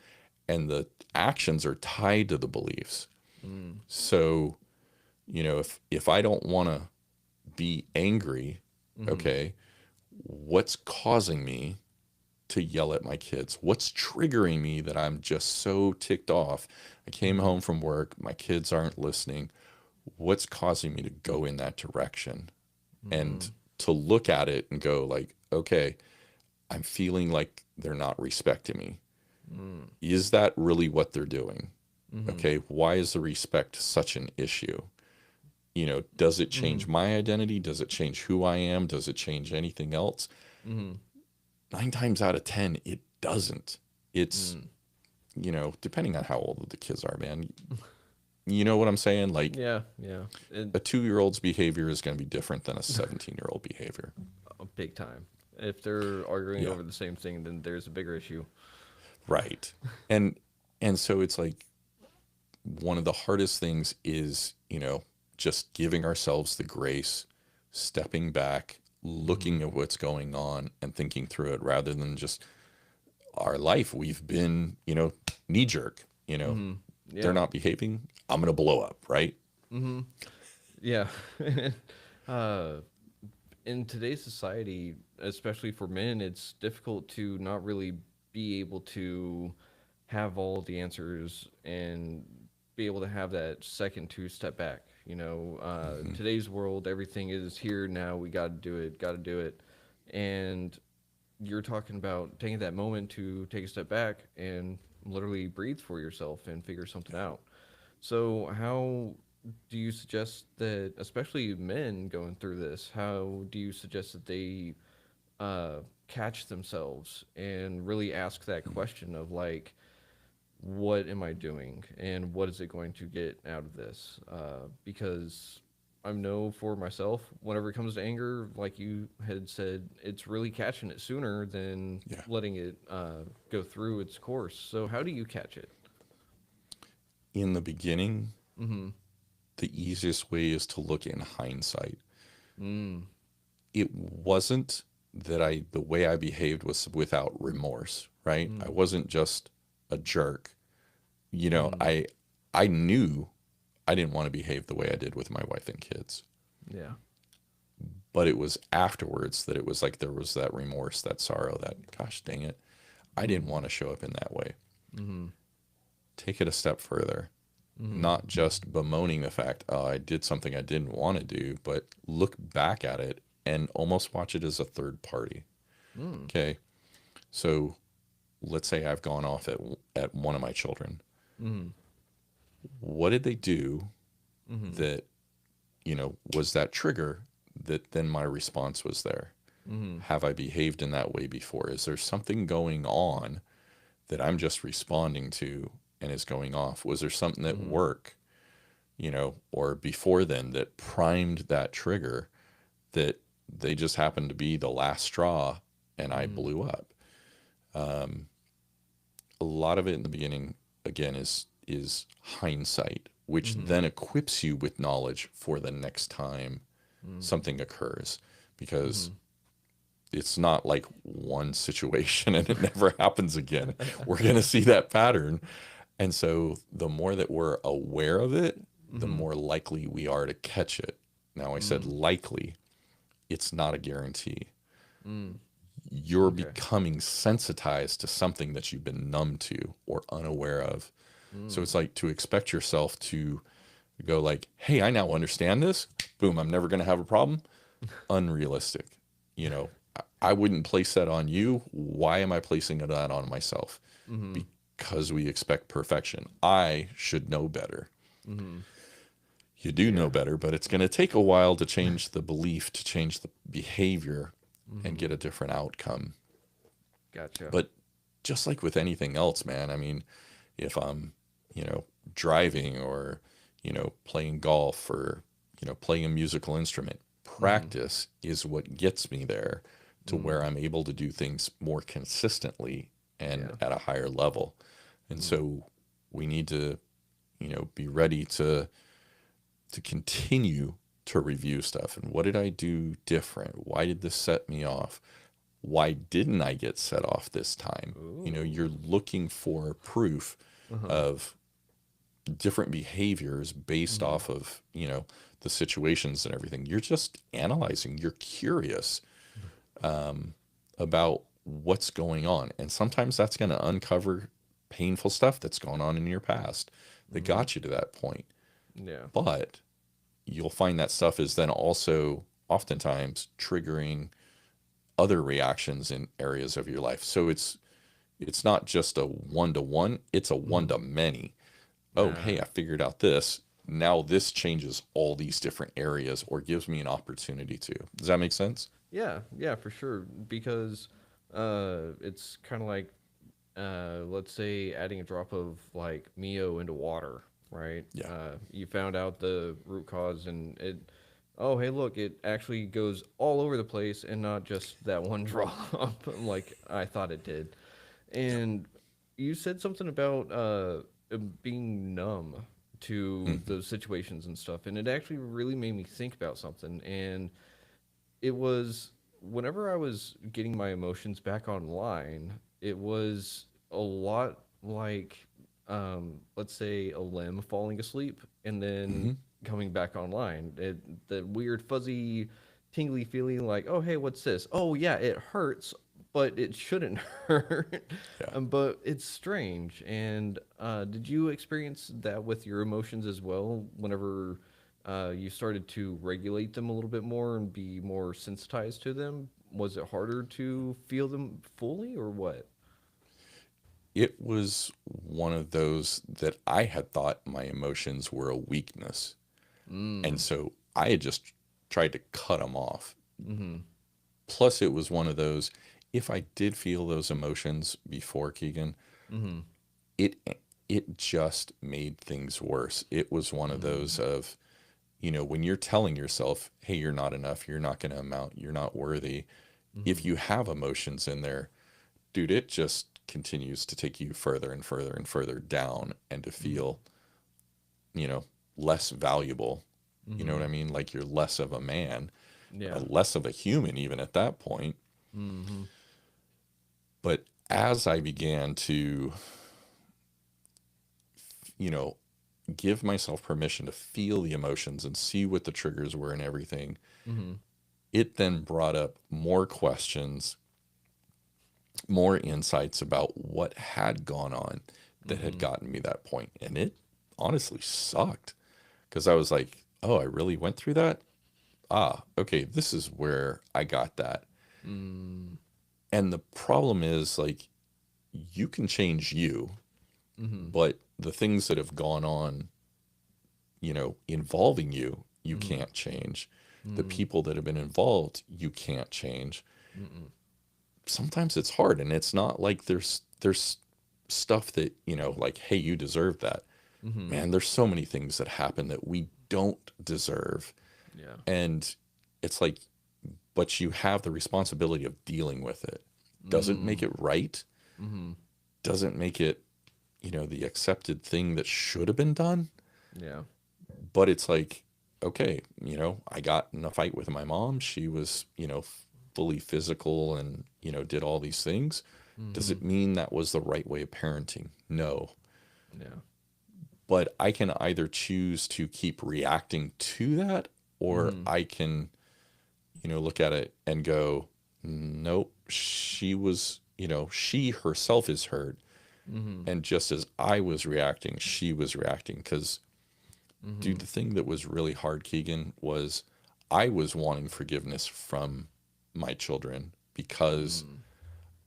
[SPEAKER 2] and the actions are tied to the beliefs.
[SPEAKER 1] Mm-hmm.
[SPEAKER 2] So, if I don't want to be angry,
[SPEAKER 1] Mm-hmm.
[SPEAKER 2] okay, what's causing me to yell at my kids? What's triggering me that I'm just so ticked off? I came
[SPEAKER 1] Mm-hmm.
[SPEAKER 2] home from work, my kids aren't listening. What's causing me to go in that direction? And to look at it and go, like, okay, I'm feeling like they're not respecting me.
[SPEAKER 1] Mm-hmm.
[SPEAKER 2] Is that really what they're doing?
[SPEAKER 1] Mm-hmm.
[SPEAKER 2] Okay, why is the respect such an issue? Does it
[SPEAKER 1] Mm-hmm.
[SPEAKER 2] change my identity? Does it change who I am? Does it change anything else?
[SPEAKER 1] Mm-hmm.
[SPEAKER 2] 9 times out of 10, it doesn't. It's,
[SPEAKER 1] Mm.
[SPEAKER 2] depending on how old the kids are, man. You know what I'm saying? Like,
[SPEAKER 1] Yeah. Yeah.
[SPEAKER 2] a 2-year-old's behavior is going to be different than a 17-year-old behavior.
[SPEAKER 1] Big time. If they're arguing
[SPEAKER 2] Yeah.
[SPEAKER 1] over the same thing, then there's a bigger issue.
[SPEAKER 2] Right. And and so it's like, one of the hardest things is, just giving ourselves the grace, stepping back,
[SPEAKER 1] Mm-hmm.
[SPEAKER 2] looking at what's going on and thinking through it, rather than just our life. We've been, knee jerk,
[SPEAKER 1] Mm-hmm.
[SPEAKER 2] they're
[SPEAKER 1] Yeah.
[SPEAKER 2] not behaving, I'm going to blow up, right?
[SPEAKER 1] Mm-hmm. Yeah. uh, in today's society, especially for men, it's difficult to not really be able to have all the answers and be able to have that second to step back. Today's world, everything is here now. We got to do it. Got to do it. And you're talking about taking that moment to take a step back and literally breathe for yourself and figure something out. So, how do you suggest that, especially men going through this, how do you suggest that they catch themselves and really ask that question of like, what am I doing and what is it going to get out of this? Because I know for myself, whenever it comes to anger, like you had said, it's really catching it sooner than
[SPEAKER 2] Yeah.
[SPEAKER 1] letting it go through its course. So, how do you catch it?
[SPEAKER 2] In the beginning,
[SPEAKER 1] Mm-hmm.
[SPEAKER 2] the easiest way is to look in hindsight.
[SPEAKER 1] Mm.
[SPEAKER 2] It wasn't that the way I behaved was without remorse, right? I
[SPEAKER 1] Mm.
[SPEAKER 2] wasn't just a jerk. You know,
[SPEAKER 1] Mm.
[SPEAKER 2] I knew I didn't want to behave the way I did with my wife and kids.
[SPEAKER 1] Yeah.
[SPEAKER 2] But it was afterwards that it was like there was that remorse, that sorrow, that gosh dang it, I didn't
[SPEAKER 1] Mm.
[SPEAKER 2] want to show up in that way.
[SPEAKER 1] Mm-hmm.
[SPEAKER 2] Take it a step further.
[SPEAKER 1] Mm-hmm.
[SPEAKER 2] Not just bemoaning the fact, oh, I did something I didn't want to do, but look back at it and almost watch it as a third party.
[SPEAKER 1] Mm.
[SPEAKER 2] Okay. So let's say I've gone off at one of my children.
[SPEAKER 1] Mm-hmm.
[SPEAKER 2] What did they do
[SPEAKER 1] Mm-hmm.
[SPEAKER 2] that, was that trigger that then my response was there?
[SPEAKER 1] Mm-hmm.
[SPEAKER 2] Have I behaved in that way before? Is there something going on that I'm just responding to and is going off? Was there something at
[SPEAKER 1] Mm-hmm.
[SPEAKER 2] work, or before then that primed that trigger that they just happened to be the last straw and I
[SPEAKER 1] Mm-hmm.
[SPEAKER 2] blew up? A lot of it in the beginning, again, is hindsight, which
[SPEAKER 1] Mm-hmm.
[SPEAKER 2] then equips you with knowledge for the next time something occurs, because
[SPEAKER 1] Mm-hmm.
[SPEAKER 2] it's not like one situation and it never happens again. We're going to see that pattern. And so the more that we're aware of it, the
[SPEAKER 1] Mm-hmm.
[SPEAKER 2] more likely we are to catch it. Now, I said
[SPEAKER 1] Mm.
[SPEAKER 2] likely, it's not a guarantee.
[SPEAKER 1] Mm.
[SPEAKER 2] You're
[SPEAKER 1] Okay.
[SPEAKER 2] becoming sensitized to something that you've been numb to or unaware of. So
[SPEAKER 1] Mm.
[SPEAKER 2] it's like to expect yourself to go like, hey, I now understand this. Boom, I'm never going to have a problem. Unrealistic. You know, I wouldn't place that on you. Why am I placing that on myself?
[SPEAKER 1] Mm-hmm.
[SPEAKER 2] Because we expect perfection. I should know better.
[SPEAKER 1] Mm-hmm.
[SPEAKER 2] You do know
[SPEAKER 1] Yeah.
[SPEAKER 2] better, but it's going to take a while to change the belief, to change the behavior, and
[SPEAKER 1] Mm-hmm.
[SPEAKER 2] get a different outcome.
[SPEAKER 1] Gotcha.
[SPEAKER 2] But just like with anything else, man, I mean, if I'm, driving or, playing golf or, playing a musical instrument,
[SPEAKER 1] Mm-hmm.
[SPEAKER 2] practice is what gets me there to
[SPEAKER 1] Mm.
[SPEAKER 2] where I'm able to do things more consistently and
[SPEAKER 1] Yeah.
[SPEAKER 2] at a higher level. And
[SPEAKER 1] Mm.
[SPEAKER 2] so we need to, be ready to continue to review stuff. And what did I do different? Why did this set me off? Why didn't I get set off this time? You're
[SPEAKER 1] Ooh.
[SPEAKER 2] looking for proof
[SPEAKER 1] Uh-huh.
[SPEAKER 2] of different behaviors based
[SPEAKER 1] Mm-hmm.
[SPEAKER 2] off of, the situations and everything. You're just analyzing, you're curious about what's going on. And sometimes that's going to uncover painful stuff that's going on in your past that
[SPEAKER 1] Mm-hmm.
[SPEAKER 2] got you to that point.
[SPEAKER 1] Yeah.
[SPEAKER 2] But you'll find that stuff is then also oftentimes triggering other reactions in areas of your life. So it's not just a one to one, it's a one
[SPEAKER 1] Mm-hmm.
[SPEAKER 2] to many. Oh, hey, I figured out this. Now this changes all these different areas or gives me an opportunity to. Does that make sense?
[SPEAKER 1] Yeah, yeah, for sure. Because it's kind of like, let's say, adding a drop of like Mio into water, right?
[SPEAKER 2] Yeah.
[SPEAKER 1] You found out the root cause, and it, oh, hey, look, it actually goes all over the place and not just that one drop, like I thought it did.
[SPEAKER 2] Yep.
[SPEAKER 1] And you said something about being numb to
[SPEAKER 2] Mhm.
[SPEAKER 1] those situations and stuff, and it actually really made me think about something. And it was whenever I was getting my emotions back online, it was a lot like, let's say, a limb falling asleep and then
[SPEAKER 2] Mhm.
[SPEAKER 1] coming back online. The weird, fuzzy, tingly feeling like, oh, hey, what's this? Oh, yeah, it hurts, but it shouldn't hurt.
[SPEAKER 2] Yeah.
[SPEAKER 1] But it's strange. And did you experience that with your emotions as well whenever you started to regulate them a little bit more and be more sensitized to them? Was it harder to feel them fully or what?
[SPEAKER 2] It was one of those that I had thought my emotions were a weakness. And
[SPEAKER 1] Mm.
[SPEAKER 2] so I had just tried to cut them off.
[SPEAKER 1] Mm-hmm.
[SPEAKER 2] Plus, it was one of those, if I did feel those emotions before, Keegan,
[SPEAKER 1] Mm-hmm.
[SPEAKER 2] it it just made things worse. It was one of those
[SPEAKER 1] Mm-hmm.
[SPEAKER 2] of, when you're telling yourself, hey, you're not enough, you're not going to amount, you're not worthy. If
[SPEAKER 1] Mm-hmm.
[SPEAKER 2] you have emotions in there, dude, it just continues to take you further and further and further down, and to
[SPEAKER 1] Mm-hmm.
[SPEAKER 2] feel, you know, less valuable. You know what
[SPEAKER 1] Mm-hmm.
[SPEAKER 2] I mean? Like you're less of a man,
[SPEAKER 1] Yeah.
[SPEAKER 2] less of a human, even at that point.
[SPEAKER 1] Mm-hmm.
[SPEAKER 2] But as I began to, you know, give myself permission to feel the emotions and see what the triggers were and everything,
[SPEAKER 1] Mm-hmm.
[SPEAKER 2] it then brought up more questions, more insights about what had gone on that had
[SPEAKER 1] Mm-hmm.
[SPEAKER 2] gotten me that point. And it honestly sucked because I was like, oh, I really went through that? Ah, okay, this is where I got that.
[SPEAKER 1] Mm-hmm.
[SPEAKER 2] And the problem is, like, you can change you,
[SPEAKER 1] Mm-hmm.
[SPEAKER 2] but the things that have gone on, involving you, you
[SPEAKER 1] Mm-hmm.
[SPEAKER 2] can't change. The
[SPEAKER 1] Mm-hmm.
[SPEAKER 2] people that have been involved, you can't change.
[SPEAKER 1] Mm-hmm.
[SPEAKER 2] Sometimes it's hard, and it's not like there's stuff that, like, hey, you deserve that.
[SPEAKER 1] Mm-hmm.
[SPEAKER 2] Man, there's so many things that happen that we don't deserve.
[SPEAKER 1] Yeah.
[SPEAKER 2] And it's like, but you have the responsibility of dealing with it. Doesn't
[SPEAKER 1] Mm-hmm.
[SPEAKER 2] make it right,
[SPEAKER 1] Mm-hmm.
[SPEAKER 2] doesn't make it, the accepted thing that should have been done.
[SPEAKER 1] Yeah.
[SPEAKER 2] But it's like, okay, I got in a fight with my mom. She was, fully physical and, did all these things. Does
[SPEAKER 1] Mm-hmm.
[SPEAKER 2] it mean that was the right way of parenting? No.
[SPEAKER 1] Yeah.
[SPEAKER 2] But I can either choose to keep reacting to that, or
[SPEAKER 1] Mm-hmm.
[SPEAKER 2] I can, look at it and go, nope, she was, she herself is hurt.
[SPEAKER 1] Mm-hmm.
[SPEAKER 2] And just as I was reacting, she was reacting. Because,
[SPEAKER 1] Mm-hmm.
[SPEAKER 2] dude, the thing that was really hard, Keegan, was I was wanting forgiveness from my children because
[SPEAKER 1] Mm-hmm.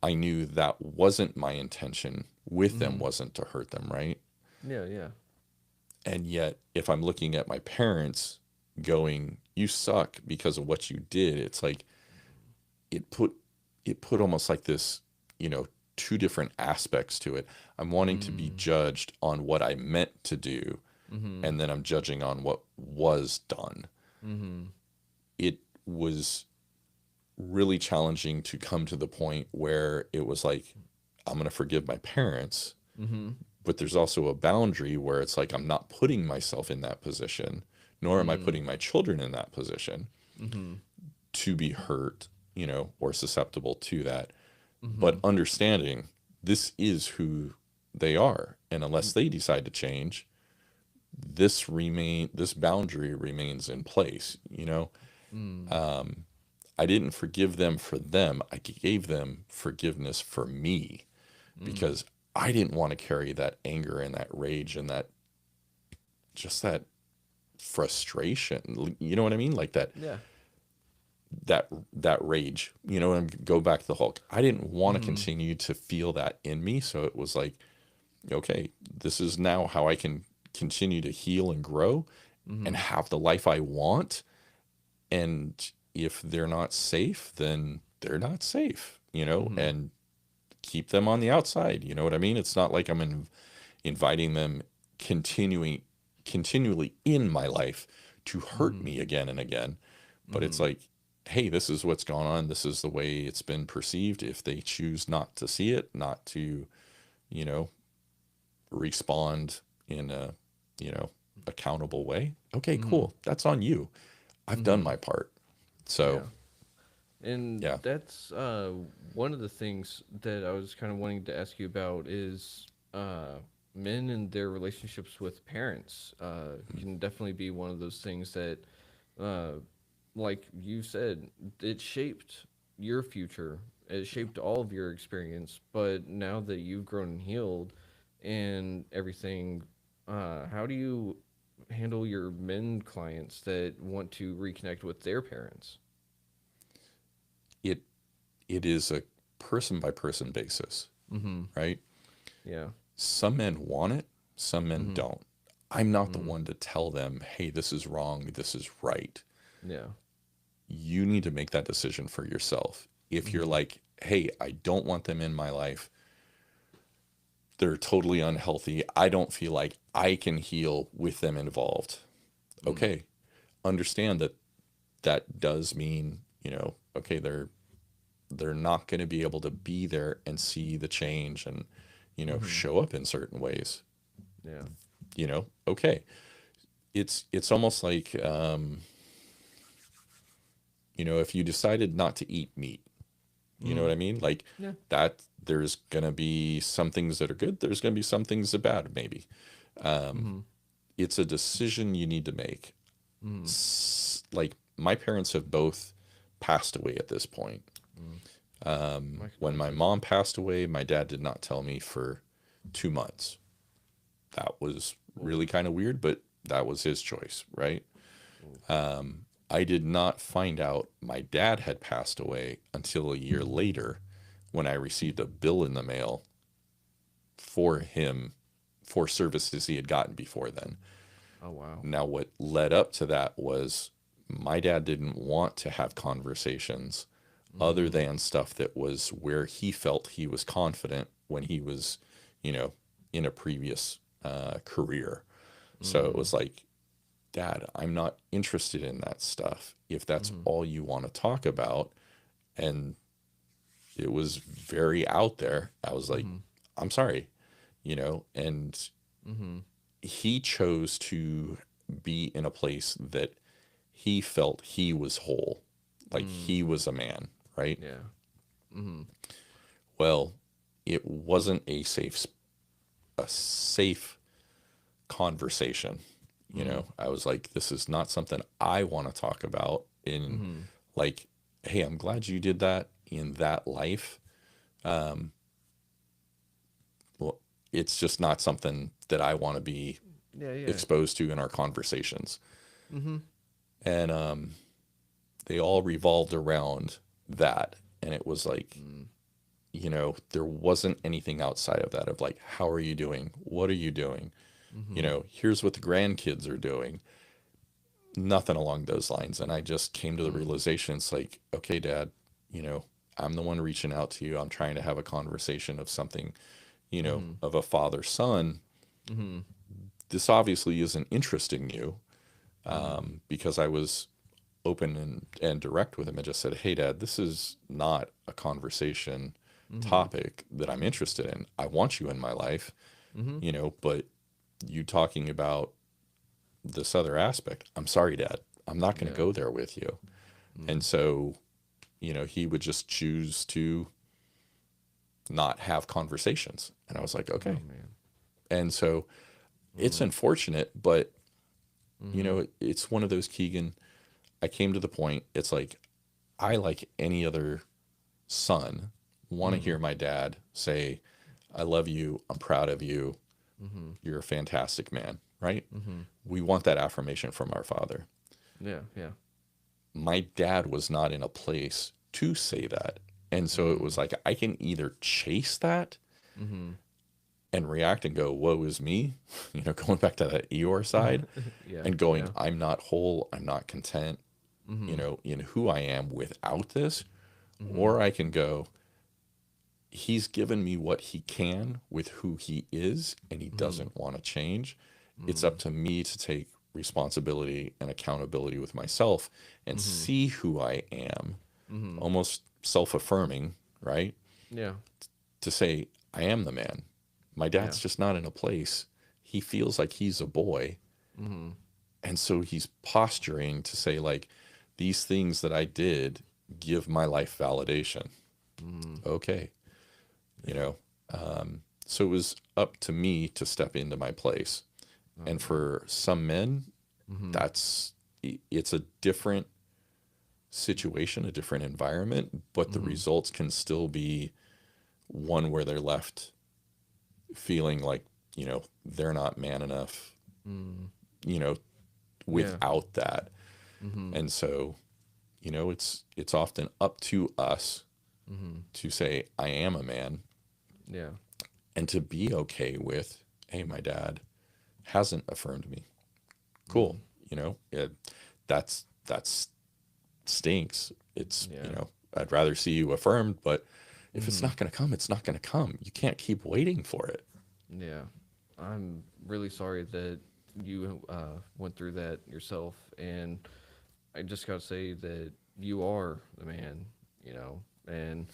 [SPEAKER 2] I knew that wasn't my intention with them,
[SPEAKER 1] Mm-hmm.
[SPEAKER 2] wasn't to hurt them, right?
[SPEAKER 1] Yeah. Yeah.
[SPEAKER 2] And yet, if I'm looking at my parents going, you suck because of what you did, it's like it put almost like this, you know, two different aspects to it. I'm wanting to be
[SPEAKER 1] Mm-hmm.
[SPEAKER 2] judged on what I meant to do,
[SPEAKER 1] Mm-hmm.
[SPEAKER 2] and then I'm judging on what was done.
[SPEAKER 1] Mm-hmm.
[SPEAKER 2] It was really challenging to come to the point where it was like, I'm going to forgive my parents,
[SPEAKER 1] Mm-hmm.
[SPEAKER 2] but there's also a boundary where it's like, I'm not putting myself in that position, nor am I
[SPEAKER 1] Mm-hmm.
[SPEAKER 2] putting my children in that position
[SPEAKER 1] Mm-hmm.
[SPEAKER 2] to be hurt, or susceptible to that.
[SPEAKER 1] Mm-hmm.
[SPEAKER 2] But understanding this is who they are. And unless they decide to change, this boundary remains in place.
[SPEAKER 1] Mm-hmm.
[SPEAKER 2] Um, I didn't forgive them for them. I gave them forgiveness for me
[SPEAKER 1] Mm-hmm.
[SPEAKER 2] because I didn't want to carry that anger and that rage and that frustration. You know what I mean? Like
[SPEAKER 1] Yeah.
[SPEAKER 2] that rage, and go back to the Hulk. I didn't want to
[SPEAKER 1] Mm-hmm.
[SPEAKER 2] continue to feel that in me. So it was like, okay, this is now how I can continue to heal and grow and
[SPEAKER 1] Mm-hmm.
[SPEAKER 2] have the life I want. And if they're not safe, then they're not safe,
[SPEAKER 1] Mm-hmm.
[SPEAKER 2] and keep them on the outside. You know what I mean? It's not like I'm inviting them continuing continually in my life to hurt
[SPEAKER 1] Mm-hmm.
[SPEAKER 2] me again and again. But it's
[SPEAKER 1] Mm-hmm.
[SPEAKER 2] like, hey, this is what's gone on. This is the way it's been perceived. If they choose not to see it, not to, you know, respond in a, you know, accountable way, okay,
[SPEAKER 1] Mm-hmm.
[SPEAKER 2] cool. That's on you. I've done
[SPEAKER 1] Mm-hmm.
[SPEAKER 2] my part. So,
[SPEAKER 1] Yeah. And
[SPEAKER 2] yeah.
[SPEAKER 1] that's one of the things that I was kind of wanting to ask you about is men and their relationships with parents can definitely be one of those things that, uh, like you said, it shaped your future. It shaped all of your experience. But now that you've grown and healed and everything, how do you handle your men clients that want to reconnect with their parents?
[SPEAKER 2] it it is a person by person basis,
[SPEAKER 1] Mm-hmm.
[SPEAKER 2] right?
[SPEAKER 1] Yeah.
[SPEAKER 2] Some men want it, some men
[SPEAKER 1] Mm-hmm.
[SPEAKER 2] don't. I'm not the
[SPEAKER 1] Mm-hmm.
[SPEAKER 2] one to tell them, hey, this is wrong, this is right.
[SPEAKER 1] Yeah.
[SPEAKER 2] You need to make that decision for yourself. If you're
[SPEAKER 1] Mm-hmm.
[SPEAKER 2] like, hey, I don't want them in my life. They're totally unhealthy. I don't feel like I can heal with them involved.
[SPEAKER 1] Mm.
[SPEAKER 2] Okay, understand that that does mean, okay, they're not going to be able to be there and see the change and,
[SPEAKER 1] Mm-hmm.
[SPEAKER 2] show up in certain ways.
[SPEAKER 1] Yeah.
[SPEAKER 2] Okay. It's almost like, if you decided not to eat meat, you know
[SPEAKER 1] Mm.
[SPEAKER 2] what I mean? Like
[SPEAKER 1] Yeah.
[SPEAKER 2] that, there's going to be some things that are good. There's going to be some things that are bad, maybe.
[SPEAKER 1] Mm-hmm.
[SPEAKER 2] It's a decision you need to make.
[SPEAKER 1] Mm.
[SPEAKER 2] Like my parents have both passed away at this point.
[SPEAKER 1] Mm. My
[SPEAKER 2] When my
[SPEAKER 1] condolences.
[SPEAKER 2] mom passed away, my dad did not tell me for 2 months. That was
[SPEAKER 1] Oh.
[SPEAKER 2] really kind of weird, but that was his choice, right?
[SPEAKER 1] Oh.
[SPEAKER 2] I did not find out my dad had passed away until a year later when I received a bill in the mail for him for services he had gotten before then.
[SPEAKER 1] Oh wow.
[SPEAKER 2] Now, what led up to that was my dad didn't want to have conversations other
[SPEAKER 1] Mm.
[SPEAKER 2] than stuff that was where he felt he was confident when he was, you know, in a previous career. So it
[SPEAKER 1] Mm.
[SPEAKER 2] was like, Dad, I'm not interested in that stuff. If that's
[SPEAKER 1] Mm.
[SPEAKER 2] all you want to talk about, and it was very out there, I was like,
[SPEAKER 1] Mm.
[SPEAKER 2] I'm sorry, and
[SPEAKER 1] Mm.
[SPEAKER 2] he chose to be in a place that he felt he was whole, like
[SPEAKER 1] Mm.
[SPEAKER 2] he was a man, right?
[SPEAKER 1] Yeah. Mm.
[SPEAKER 2] Well, it wasn't a safe conversation.
[SPEAKER 1] Mm.
[SPEAKER 2] I was like, this is not something I want to talk about in,
[SPEAKER 1] Mm.
[SPEAKER 2] like, hey, I'm glad you did that in that life. Well, it's just not something that I want to be
[SPEAKER 1] Yeah. Yeah.
[SPEAKER 2] exposed to in our conversations.
[SPEAKER 1] Mm.
[SPEAKER 2] And they all revolved around that. And it was like,
[SPEAKER 1] Mm.
[SPEAKER 2] there wasn't anything outside of that of like, how are you doing? What are you doing?
[SPEAKER 1] Mm.
[SPEAKER 2] Here's what the grandkids are doing. Nothing along those lines. And I just came to the
[SPEAKER 1] Mm.
[SPEAKER 2] realization it's like, okay, Dad, you know, I'm the one reaching out to you. I'm trying to have a conversation of something,
[SPEAKER 1] Mm.
[SPEAKER 2] of a father son.
[SPEAKER 1] Mm.
[SPEAKER 2] This obviously isn't interesting you,
[SPEAKER 1] Mm.
[SPEAKER 2] because I was open and direct with him and just said, hey, Dad, this is not a conversation
[SPEAKER 1] Mm.
[SPEAKER 2] topic that I'm interested in. I want you in my life,
[SPEAKER 1] Mm.
[SPEAKER 2] but you talking about this other aspect, I'm sorry, Dad, I'm not going to
[SPEAKER 1] Yeah.
[SPEAKER 2] go there with you. And
[SPEAKER 1] Mm.
[SPEAKER 2] so, he would just choose to not have conversations. And I was like,
[SPEAKER 1] Oh
[SPEAKER 2] okay.
[SPEAKER 1] man.
[SPEAKER 2] And so it's
[SPEAKER 1] Mm.
[SPEAKER 2] unfortunate, but,
[SPEAKER 1] Mm.
[SPEAKER 2] it's one of those, Keegan, I came to the point, it's like, I, like any other son, want to hear
[SPEAKER 1] Mm.
[SPEAKER 2] my dad say, I love you, I'm proud of you,
[SPEAKER 1] Mm.
[SPEAKER 2] you're a fantastic man, right?
[SPEAKER 1] Mm.
[SPEAKER 2] We want that affirmation from our father.
[SPEAKER 1] Yeah. Yeah.
[SPEAKER 2] My dad was not in a place to say that. And so it was
[SPEAKER 1] Mm.
[SPEAKER 2] like, I can either chase that
[SPEAKER 1] Mm.
[SPEAKER 2] and react and go, woe is me, going back to that Eeyore side
[SPEAKER 1] Yeah.
[SPEAKER 2] and going,
[SPEAKER 1] Yeah.
[SPEAKER 2] I'm not whole, I'm not content,
[SPEAKER 1] Mm.
[SPEAKER 2] in who I am without this.
[SPEAKER 1] Mm.
[SPEAKER 2] Or I can go, he's given me what he can with who he is, and he
[SPEAKER 1] Mm.
[SPEAKER 2] doesn't want to change. It's up
[SPEAKER 1] Mm.
[SPEAKER 2] to me to take responsibility and accountability with myself and
[SPEAKER 1] Mm.
[SPEAKER 2] see who I am,
[SPEAKER 1] Mm.
[SPEAKER 2] almost self affirming, right?
[SPEAKER 1] Yeah.
[SPEAKER 2] To say, I am the man. My
[SPEAKER 1] Yeah.
[SPEAKER 2] dad's just not in a place. He feels like he's a boy.
[SPEAKER 1] Mm.
[SPEAKER 2] And so he's posturing to say, like, these things that I did give my life validation.
[SPEAKER 1] Mm.
[SPEAKER 2] Okay. You
[SPEAKER 1] Yeah.
[SPEAKER 2] know, so it was up to me to step into my place.
[SPEAKER 1] Oh
[SPEAKER 2] And
[SPEAKER 1] man.
[SPEAKER 2] for some men,
[SPEAKER 1] Mm.
[SPEAKER 2] that's it's a different situation, a different environment, but the
[SPEAKER 1] Mm.
[SPEAKER 2] results can still be one where they're left feeling like, they're not man enough,
[SPEAKER 1] Mm.
[SPEAKER 2] you know,
[SPEAKER 1] Yeah.
[SPEAKER 2] without that.
[SPEAKER 1] Mm.
[SPEAKER 2] And so, it's often up to us
[SPEAKER 1] Mm.
[SPEAKER 2] to say, I am a man,
[SPEAKER 1] Yeah.
[SPEAKER 2] and to be okay with, hey, my dad hasn't affirmed me. Cool.
[SPEAKER 1] Mm.
[SPEAKER 2] That's stinks. It's,
[SPEAKER 1] Yeah.
[SPEAKER 2] I'd rather see you affirmed, but If it's
[SPEAKER 1] Hmm.
[SPEAKER 2] not going to come, it's not going to come. You can't keep waiting for it.
[SPEAKER 1] Yeah. I'm really sorry that you went through that yourself. And I just got to say that you are the man, you know. And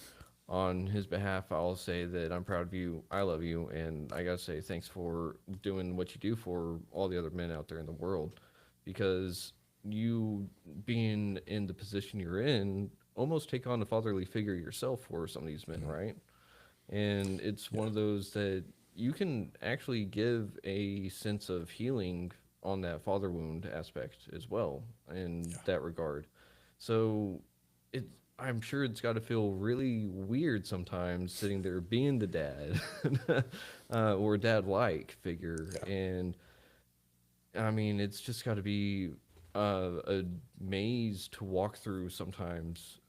[SPEAKER 1] on his behalf, I'll say that I'm proud of you. I love you. And I got to say thanks for doing what you do for all the other men out there in the world, because you being in the position you're in almost take on a fatherly figure yourself for some of these men,
[SPEAKER 2] Mm,
[SPEAKER 1] right? And it's
[SPEAKER 2] yeah.
[SPEAKER 1] one of those that you can actually give a sense of healing on that father wound aspect as well in
[SPEAKER 2] Yeah.
[SPEAKER 1] that regard. So it I'm sure it's got to feel really weird sometimes sitting there being the dad or dad like figure.
[SPEAKER 2] Yeah.
[SPEAKER 1] And I mean, it's just got to be a maze to walk through sometimes.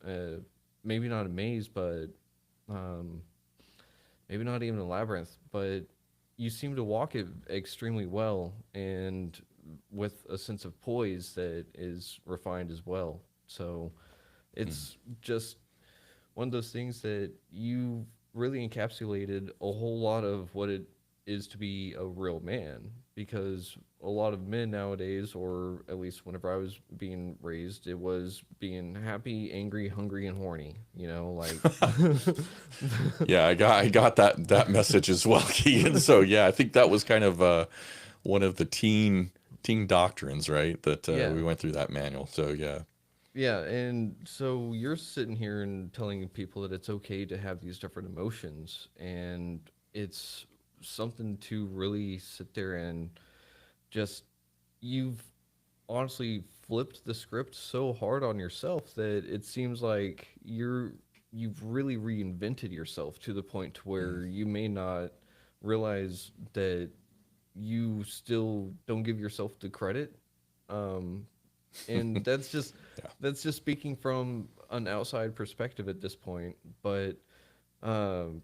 [SPEAKER 1] Maybe not a maze, but um, maybe not even a labyrinth, but you seem to walk it extremely well and with a sense of poise that is refined as well. So
[SPEAKER 2] Mm,
[SPEAKER 1] it's just one of those things that you really encapsulated a whole lot of what it is to be a real man, because a lot of men nowadays, or at least whenever I was being raised, it was being happy, angry, hungry, and horny, you know, like
[SPEAKER 2] yeah, I got that message as well, Keegan. So yeah, I think that was kind of one of the teen doctrines, right? That
[SPEAKER 1] yeah.
[SPEAKER 2] we went through that manual. So yeah.
[SPEAKER 1] Yeah, and so you're sitting here and telling people that it's okay to have these different emotions, and it's something to really sit there and just you've honestly flipped the script so hard on yourself that it seems like you've really reinvented yourself to the point to
[SPEAKER 2] Mm,
[SPEAKER 1] where you may not realize that you still don't give yourself the credit. Um, and
[SPEAKER 2] yeah.
[SPEAKER 1] that's just speaking from an outside perspective at this point. But um,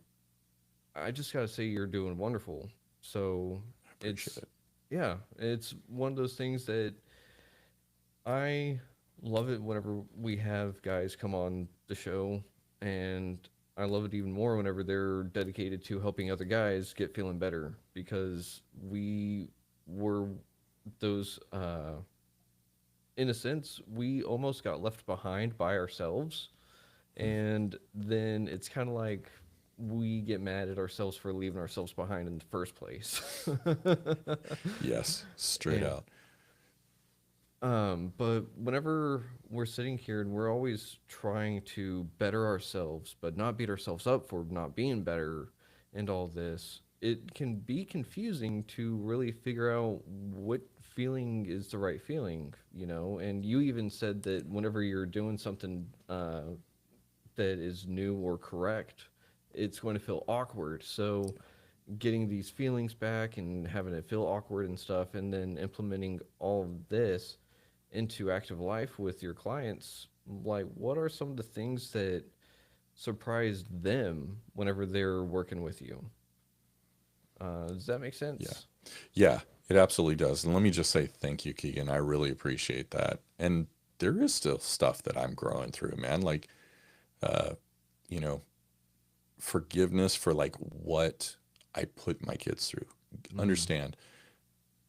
[SPEAKER 1] I just gotta say you're doing wonderful. So
[SPEAKER 2] I appreciate
[SPEAKER 1] it's
[SPEAKER 2] it.
[SPEAKER 1] yeah, it's one of those things that I love it whenever we have guys come on the show, and I love it even more whenever they're dedicated to helping other guys get feeling better, because we were those in a sense, we almost got left behind by ourselves.
[SPEAKER 2] Mm,
[SPEAKER 1] And then it's kind of like we get mad at ourselves for leaving ourselves behind in the first place.
[SPEAKER 2] yes, straight
[SPEAKER 1] and
[SPEAKER 2] out.
[SPEAKER 1] but whenever we're sitting here and we're always trying to better ourselves, but not beat ourselves up for not being better and all this, it can be confusing to really figure out what feeling is the right feeling, you know? And you even said that whenever you're doing something that is new or correct, it's going to feel awkward. So getting these feelings back and having it feel awkward and stuff, and then implementing all of this into active life with your clients, like what are some of the things that surprised them whenever they're working with you? Does that make
[SPEAKER 2] Yeah.
[SPEAKER 1] sense?
[SPEAKER 2] Yeah, it absolutely does. And let me just say thank you, Keegan. I really appreciate that. And there is still stuff that I'm growing through, man. Like, uh, you know, forgiveness for like what I put my kids through.
[SPEAKER 1] Mm-hmm.
[SPEAKER 2] Understand,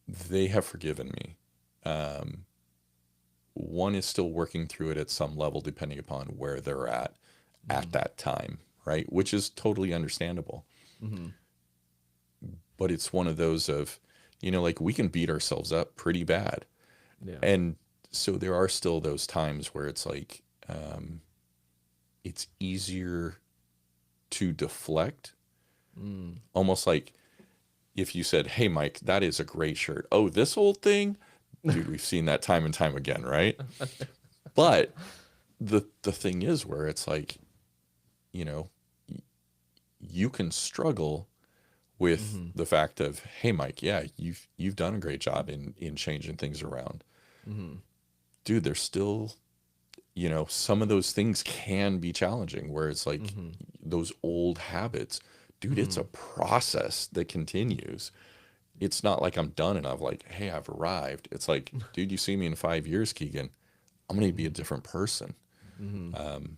[SPEAKER 2] they have forgiven me. Um, one is still working through it at some level, depending upon where they're
[SPEAKER 1] Mm-hmm.
[SPEAKER 2] at that time, right? Which is totally understandable.
[SPEAKER 1] Mm-hmm.
[SPEAKER 2] But it's one of those of, like we can beat ourselves up pretty bad.
[SPEAKER 1] Yeah.
[SPEAKER 2] And so there are still those times where it's like, it's easier to deflect,
[SPEAKER 1] Mm.
[SPEAKER 2] almost like if you said, "Hey, Mike, that is a great shirt." Oh, this old thing, dude, we've seen that time and time again, right? But the thing is where it's like, you know, y- you can struggle with
[SPEAKER 1] Mm-hmm.
[SPEAKER 2] the fact of, "Hey, Mike, yeah, you've done a great job in changing things around."
[SPEAKER 1] Mm-hmm.
[SPEAKER 2] Dude, there's still, some of those things can be challenging where it's like
[SPEAKER 1] Mm-hmm.
[SPEAKER 2] those old habits. Dude, it's
[SPEAKER 1] Mm-hmm.
[SPEAKER 2] a process that continues. It's not like I'm done and I've like, hey, I've arrived. It's like, dude, you see me in 5 years, Keegan, I'm going to be a different person.
[SPEAKER 1] Mm-hmm.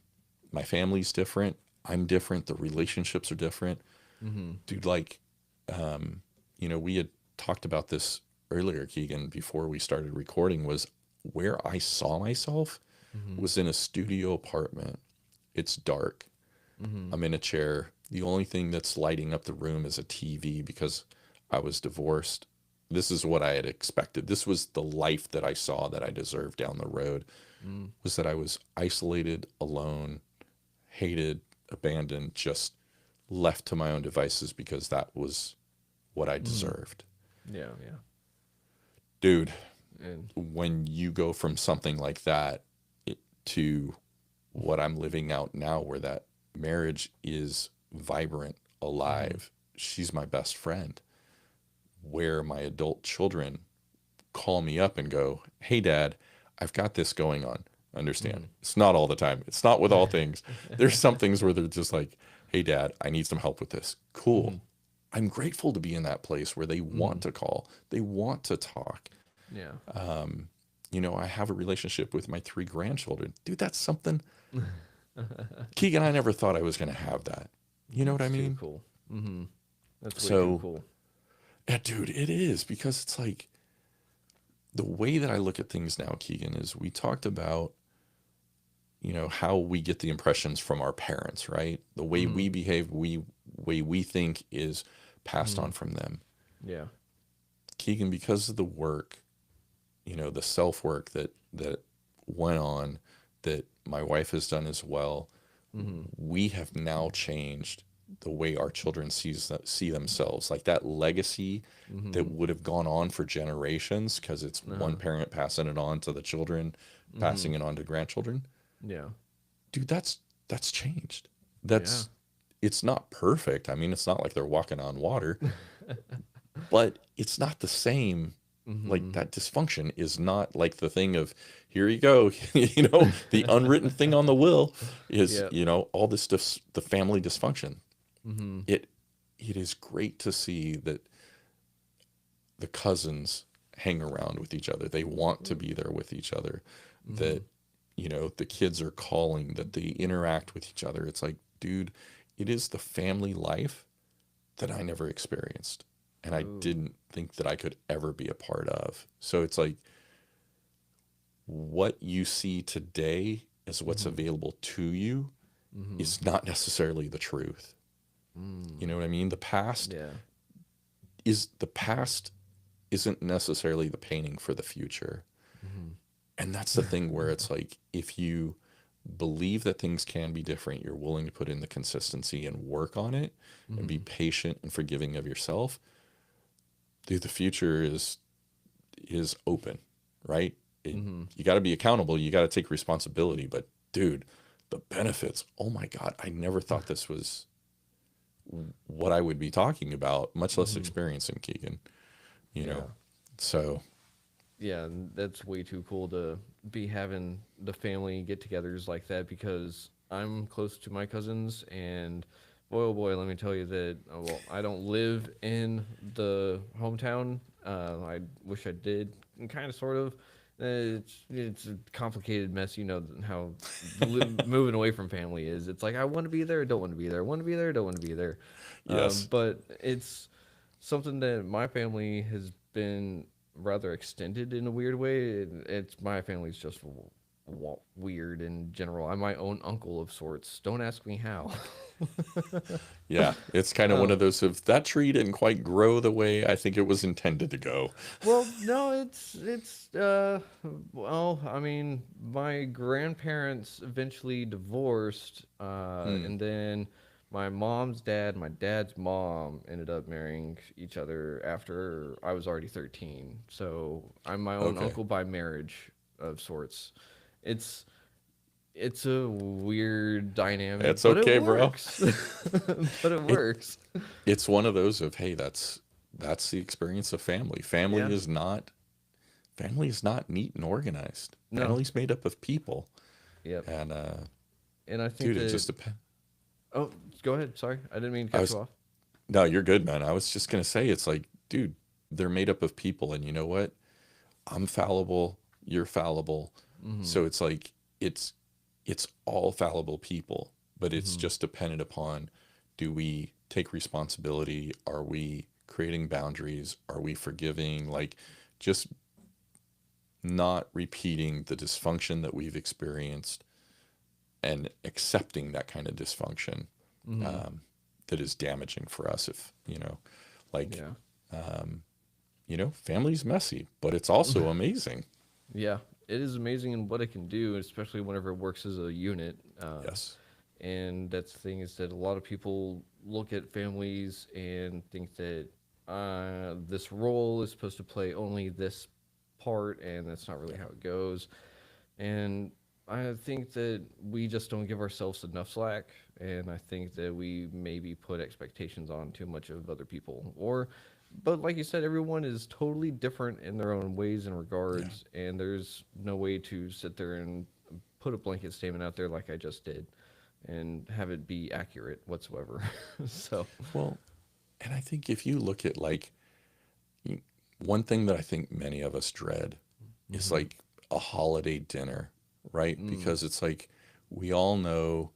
[SPEAKER 2] My family's different. I'm different. The relationships are different.
[SPEAKER 1] Mm-hmm.
[SPEAKER 2] Dude, like, we had talked about this earlier, Keegan, before we started recording, was where I saw myself
[SPEAKER 1] Mm-hmm.
[SPEAKER 2] was in a studio apartment. It's dark.
[SPEAKER 1] Mm-hmm.
[SPEAKER 2] I'm in a chair. The only thing that's lighting up the room is a TV because I was divorced. This is what I had expected. This was the life that I saw that I deserved down the road,
[SPEAKER 1] Mm-hmm.
[SPEAKER 2] was that I was isolated, alone, hated, abandoned, just left to my own devices because that was what I
[SPEAKER 1] Mm-hmm.
[SPEAKER 2] deserved.
[SPEAKER 1] Yeah, yeah.
[SPEAKER 2] Dude,
[SPEAKER 1] And
[SPEAKER 2] when you go from something like that to what I'm living out now, where that marriage is vibrant,
[SPEAKER 1] mm-hmm.
[SPEAKER 2] alive, she's my best friend, where my adult children call me up and go, "Hey, Dad, I've got this going on." Understand? It's not all the time. It's not with all things. There's some things where they're just like, "Hey, Dad, I need some help with this."
[SPEAKER 1] Mm-hmm.
[SPEAKER 2] Cool. I'm grateful to be in that place where they
[SPEAKER 1] Mm-hmm.
[SPEAKER 2] want to call, they want to talk.
[SPEAKER 1] Yeah.
[SPEAKER 2] I have a relationship with my 3 grandchildren. Dude, that's something. Keegan, I never thought I was going to have that. You know what I
[SPEAKER 1] That's too
[SPEAKER 2] mean?
[SPEAKER 1] cool. Mm-hmm. That's way too
[SPEAKER 2] So,
[SPEAKER 1] cool.
[SPEAKER 2] yeah, dude, it is, because it's like the way that I look at things now, Keegan, is we talked about, how we get the impressions from our parents, right? The way
[SPEAKER 1] Mm-hmm.
[SPEAKER 2] we behave, way we think is passed
[SPEAKER 1] Mm-hmm.
[SPEAKER 2] on from them.
[SPEAKER 1] Yeah.
[SPEAKER 2] Keegan, because of the work, the self work that went on, that my wife has done as well,
[SPEAKER 1] Mm-hmm.
[SPEAKER 2] we have now changed the way our children see themselves. Like that legacy
[SPEAKER 1] Mm-hmm.
[SPEAKER 2] that would have gone on for generations, because it's
[SPEAKER 1] Uh-huh.
[SPEAKER 2] one parent passing it on to the children,
[SPEAKER 1] Mm-hmm.
[SPEAKER 2] passing it on to grandchildren.
[SPEAKER 1] Yeah.
[SPEAKER 2] Dude, that's changed.
[SPEAKER 1] Yeah.
[SPEAKER 2] It's not perfect. I mean, it's not like they're walking on water, but it's not the same. Like,
[SPEAKER 1] Mm-hmm.
[SPEAKER 2] that dysfunction is not like the thing of, here you go, the unwritten thing on the will is,
[SPEAKER 1] Yep.
[SPEAKER 2] all this stuff, the family dysfunction.
[SPEAKER 1] Mm-hmm.
[SPEAKER 2] It it is great to see that the cousins hang around with each other. They want to be there with each other.
[SPEAKER 1] Mm-hmm.
[SPEAKER 2] That, the kids are calling, that they interact with each other. It's like, dude, it is the family life that I never experienced, and I
[SPEAKER 1] Ooh.
[SPEAKER 2] didn't think that I could ever be a part of. So it's like, what you see today as what's
[SPEAKER 1] Mm-hmm.
[SPEAKER 2] available to you
[SPEAKER 1] Mm-hmm.
[SPEAKER 2] is not necessarily the truth. You
[SPEAKER 1] Mm.
[SPEAKER 2] know what I mean?
[SPEAKER 1] Yeah.
[SPEAKER 2] The past isn't necessarily the painting for the future. And that's the thing, where it's like, if you believe that things can be different, you're willing to put in the consistency and work on it and be
[SPEAKER 1] Mm-hmm.
[SPEAKER 2] patient and forgiving of yourself, dude, the future is open, right?
[SPEAKER 1] Mm-hmm.
[SPEAKER 2] You got to be accountable, you got to take responsibility, but dude, the benefits, oh my God, I never thought this was what I would be talking about, much less
[SPEAKER 1] Mm-hmm.
[SPEAKER 2] experiencing, Keegan, you know.
[SPEAKER 1] Yeah.
[SPEAKER 2] So,
[SPEAKER 1] Yeah, and that's way too cool to be having the family get-togethers like that, because I'm close to my cousins, and boy, oh boy, let me tell you that, well, I don't live in the hometown. I wish I did, kind of, sort of. It's a complicated mess, how moving away from family is. It's like I want to be there, don't want to be there, want to be there, don't want to be there.
[SPEAKER 2] yes.
[SPEAKER 1] But it's something that my family has been rather extended in a weird way. It's my family's just weird in general. I'm my own uncle of sorts. Don't ask me how.
[SPEAKER 2] Yeah, it's kind of one of
[SPEAKER 1] um,
[SPEAKER 2] those, if that tree didn't quite grow the way I think it was intended to go.
[SPEAKER 1] well, no, well, I mean, my grandparents eventually divorced,
[SPEAKER 2] Hmm.
[SPEAKER 1] and then my mom's dad, my dad's mom ended up marrying each other after I was already 13. So I'm my own
[SPEAKER 2] Okay.
[SPEAKER 1] uncle by marriage of sorts. It's it's a weird dynamic,
[SPEAKER 2] It's
[SPEAKER 1] but it
[SPEAKER 2] okay, bro.
[SPEAKER 1] works. But it
[SPEAKER 2] It
[SPEAKER 1] works.
[SPEAKER 2] it's one of those of, hey, that's the experience of family.
[SPEAKER 1] Yeah.
[SPEAKER 2] Family is not neat and organized.
[SPEAKER 1] No.
[SPEAKER 2] Family's made up of people.
[SPEAKER 1] Yep.
[SPEAKER 2] And
[SPEAKER 1] And I think
[SPEAKER 2] dude, it
[SPEAKER 1] that.
[SPEAKER 2] just depends.
[SPEAKER 1] Oh, go ahead. Sorry, I didn't mean to
[SPEAKER 2] I
[SPEAKER 1] cut you
[SPEAKER 2] was
[SPEAKER 1] off.
[SPEAKER 2] No, you're good, man. I was just gonna say, it's like, dude, they're made up of people, and you know what? I'm fallible, you're fallible.
[SPEAKER 1] Mm-hmm.
[SPEAKER 2] So it's like, it's all fallible people, but it's
[SPEAKER 1] Mhm.
[SPEAKER 2] just dependent upon, do we take responsibility? Are we creating boundaries? Are we forgiving? Like, just not repeating the dysfunction that we've experienced and accepting that kind of dysfunction,
[SPEAKER 1] Mhm.
[SPEAKER 2] um, that is damaging for us. If, like,
[SPEAKER 1] Yeah.
[SPEAKER 2] family's messy, but it's also amazing.
[SPEAKER 1] Yeah. It is amazing in what it can do, especially whenever it works as a unit.
[SPEAKER 2] Yes.
[SPEAKER 1] And that's the thing is that a lot of people look at families and think that this role is supposed to play only this part, and that's not really
[SPEAKER 2] Yeah.
[SPEAKER 1] how it goes. And I think that we just don't give ourselves enough slack, and I think that we maybe put expectations on too much of other people. Or, but like you said, everyone is totally different in their own ways and
[SPEAKER 2] Yeah.
[SPEAKER 1] regards, and there's no way to sit there and put a blanket statement out there like I just did and have it be accurate whatsoever. So,
[SPEAKER 2] Well, and I think if you look at, like, y- one thing that I think many of us dread is
[SPEAKER 1] mm-hmm.
[SPEAKER 2] like a holiday dinner, right?
[SPEAKER 1] Mm,
[SPEAKER 2] Because it's like we all know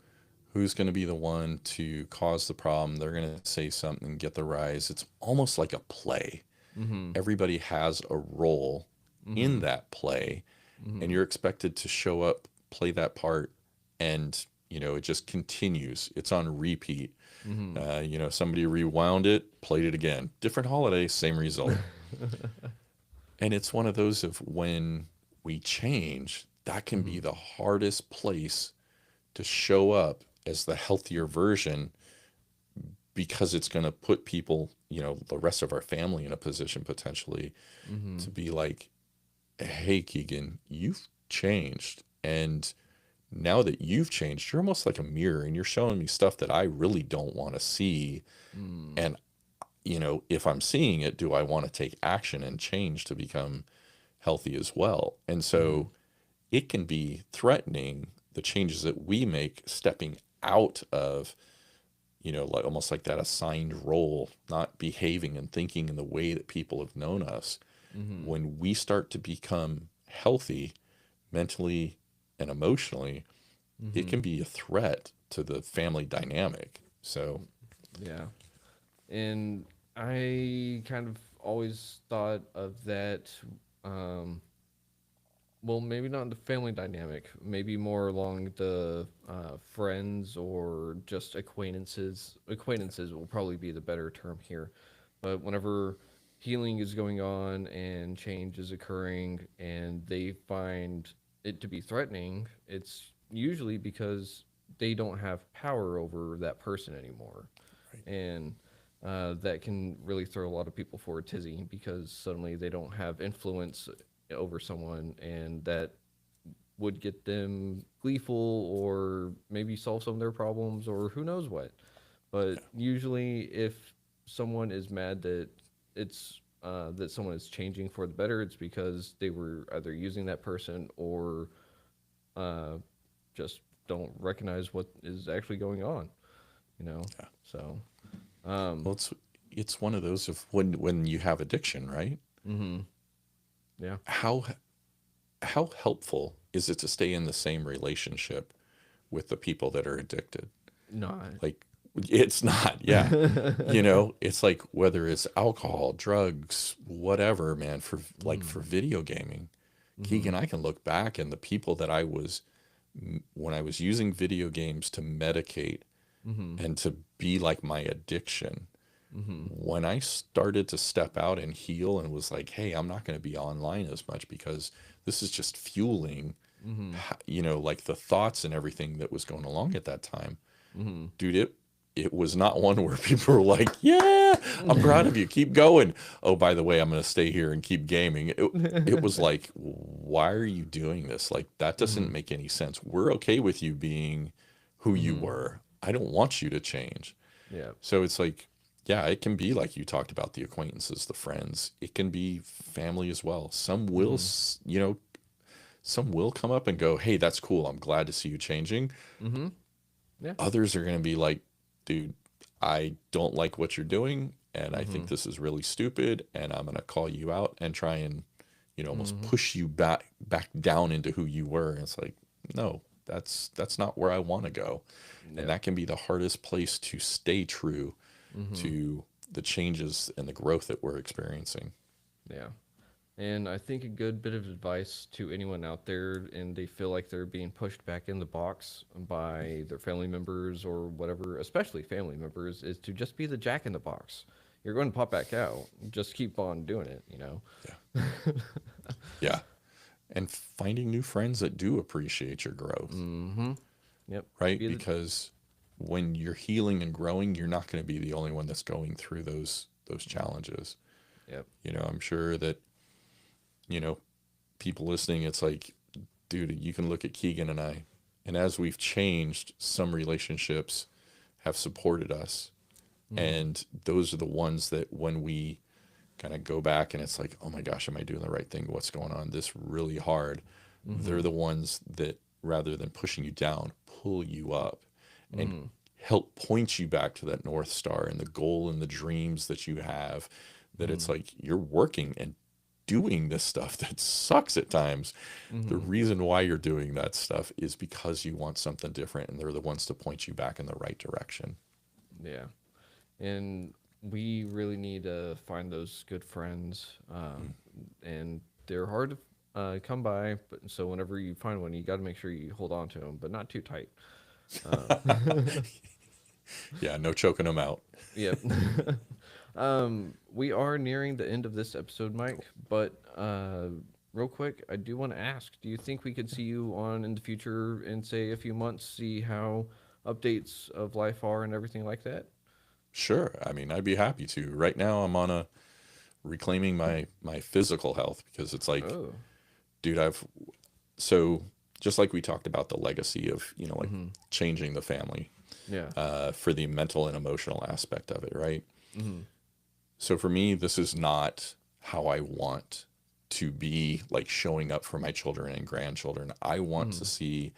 [SPEAKER 2] who's going to be the one to cause the problem. They're going to say something, get the rise. It's almost like a play.
[SPEAKER 1] mm-hmm.
[SPEAKER 2] Everybody has a role in
[SPEAKER 1] Mm-hmm.
[SPEAKER 2] that play, and
[SPEAKER 1] Mm-hmm.
[SPEAKER 2] you're expected to show up, play that part, and it just continues. It's on repeat.
[SPEAKER 1] Mm-hmm.
[SPEAKER 2] Somebody rewound it, played it again. Different holiday, same result. And it's one of those of, when we change, that can
[SPEAKER 1] Mm-hmm.
[SPEAKER 2] be the hardest place to show up as the healthier version, because it's going to put people, the rest of our family, in a position potentially
[SPEAKER 1] Mm-hmm.
[SPEAKER 2] to be like, hey, Keegan, you've changed. And now that you've changed, you're almost like a mirror, and you're showing me stuff that I really don't want to see.
[SPEAKER 1] Mm,
[SPEAKER 2] And, if I'm seeing it, do I want to take action and change to become healthy as well? And
[SPEAKER 1] mm-hmm.
[SPEAKER 2] so it can be threatening, the changes that we make, stepping out of, like almost like that assigned role, not behaving and thinking in the way that people have known us.
[SPEAKER 1] Mm-hmm.
[SPEAKER 2] When we start to become healthy mentally and emotionally, it
[SPEAKER 1] Mm-hmm.
[SPEAKER 2] can be a threat to the family dynamic. So,
[SPEAKER 1] Yeah. And I kind of always thought of that, um, well, maybe not the family dynamic, maybe more along the friends or just acquaintances. Acquaintances will probably be the better term here. But whenever healing is going on and change is occurring and they find it to be threatening, it's usually because they don't have power over that person anymore.
[SPEAKER 2] right.
[SPEAKER 1] And that can really throw a lot of people for a tizzy because suddenly they don't have influence over someone, and that would get them gleeful or maybe solve some of their problems or who knows what. But
[SPEAKER 2] Yeah.
[SPEAKER 1] usually, if someone is mad that it's that someone is changing for the better, it's because they were either using that person or uh, just don't recognize what is actually going on. You know,
[SPEAKER 2] Yeah.
[SPEAKER 1] so um,
[SPEAKER 2] Well, it's one of those of, when you have addiction, right?
[SPEAKER 1] mm-hmm, yeah,
[SPEAKER 2] How how helpful is it to stay in the same relationship with the people that are addicted?
[SPEAKER 1] not.
[SPEAKER 2] Like, it's not, yeah. It's like, whether it's alcohol, drugs, whatever, man, for like
[SPEAKER 1] Mm,
[SPEAKER 2] for video gaming.
[SPEAKER 1] mm-hmm,
[SPEAKER 2] Keegan, I can look back, and the people that I was, when I was using video games to medicate
[SPEAKER 1] mm-hmm,
[SPEAKER 2] and to be like my addiction,
[SPEAKER 1] mm-hmm,
[SPEAKER 2] when I started to step out and heal and was like, hey, I'm not going to be online as much because this is just fueling,
[SPEAKER 1] mm-hmm,
[SPEAKER 2] like the thoughts and everything that was going along at that time.
[SPEAKER 1] mm-hmm.
[SPEAKER 2] Dude, it was not one where people were like, yeah, I'm proud of you, keep going. Oh, by the way, I'm going to stay here and keep gaming. It was like, why are you doing this? Like, that
[SPEAKER 1] Mm-hmm,
[SPEAKER 2] doesn't make any sense. We're okay with you being who you
[SPEAKER 1] mm-hmm.
[SPEAKER 2] were. I don't want you to change.
[SPEAKER 1] Yeah.
[SPEAKER 2] So it's like, yeah, it can be like you talked about, the acquaintances, the friends. It can be family as well.
[SPEAKER 1] Mm-hmm,
[SPEAKER 2] Some will come up and go, hey, that's cool. I'm glad to see you changing.
[SPEAKER 1] mm-hmm. Yeah.
[SPEAKER 2] Others are going to be like, dude, I don't like what you're doing. And I
[SPEAKER 1] Mm-hmm,
[SPEAKER 2] think this is really stupid. And I'm going to call you out and try and, almost
[SPEAKER 1] mm-hmm.
[SPEAKER 2] push you back down into who you were. And it's like, no, that's not where I want to go. And
[SPEAKER 1] Yeah.
[SPEAKER 2] that can be the hardest place to stay true
[SPEAKER 1] Mm-hmm.
[SPEAKER 2] to the changes and the growth that we're experiencing.
[SPEAKER 1] Yeah. And I think a good bit of advice to anyone out there and they feel like they're being pushed back in the box by their family members or whatever, especially family members, is to just be the jack in the box. You're going to pop back out. Just keep on doing it, you know?
[SPEAKER 2] Yeah. Yeah. And finding new friends that do appreciate your growth,
[SPEAKER 1] Mm-hmm. Yep.
[SPEAKER 2] right?
[SPEAKER 1] Be the.
[SPEAKER 2] Because when you're healing and growing, you're not going to be the only one that's going through those challenges.
[SPEAKER 1] Yep.
[SPEAKER 2] I'm sure that, you know, people listening, it's like, dude, you can look at Keegan and I, and as we've changed, some relationships have supported us.
[SPEAKER 1] Mm-hmm.
[SPEAKER 2] And those are the ones that when we kind of go back and it's like, oh my gosh, am I doing the right thing? What's going on? This really hard.
[SPEAKER 1] Mm-hmm.
[SPEAKER 2] They're the ones that rather than pushing you down, pull you up and
[SPEAKER 1] Mm-hmm.
[SPEAKER 2] help point you back to that North Star and the goal and the dreams that you have. That it's
[SPEAKER 1] Mm-hmm.
[SPEAKER 2] like you're working and doing this stuff that sucks at times. The
[SPEAKER 1] Mm-hmm.
[SPEAKER 2] reason why you're doing that stuff is because you want something different and they're the ones to point you back in the right direction.
[SPEAKER 1] Yeah. And we really need to find those good friends. And they're hard to come by, but so whenever you find one, you got to make sure you hold on to them, but not too tight. Um,
[SPEAKER 2] Yeah, no choking them out.
[SPEAKER 1] yep. We are nearing the end of this episode, Mike, but real quick, I do want to ask, do you think we could see you on in the future in say a few months, see how updates of life are and everything like that?
[SPEAKER 2] Sure. I mean, I'd be happy to. Right now I'm on a reclaiming my physical health because it's like,
[SPEAKER 1] Oh.
[SPEAKER 2] dude, I've so just like we talked about the legacy of, like
[SPEAKER 1] Mm-hmm.
[SPEAKER 2] changing the family
[SPEAKER 1] Yeah.
[SPEAKER 2] for the mental and emotional aspect of it, right?
[SPEAKER 1] Mm-hmm.
[SPEAKER 2] So for me, this is not how I want to be like showing up for my children and grandchildren. I want to
[SPEAKER 1] Mm-hmm.
[SPEAKER 2] see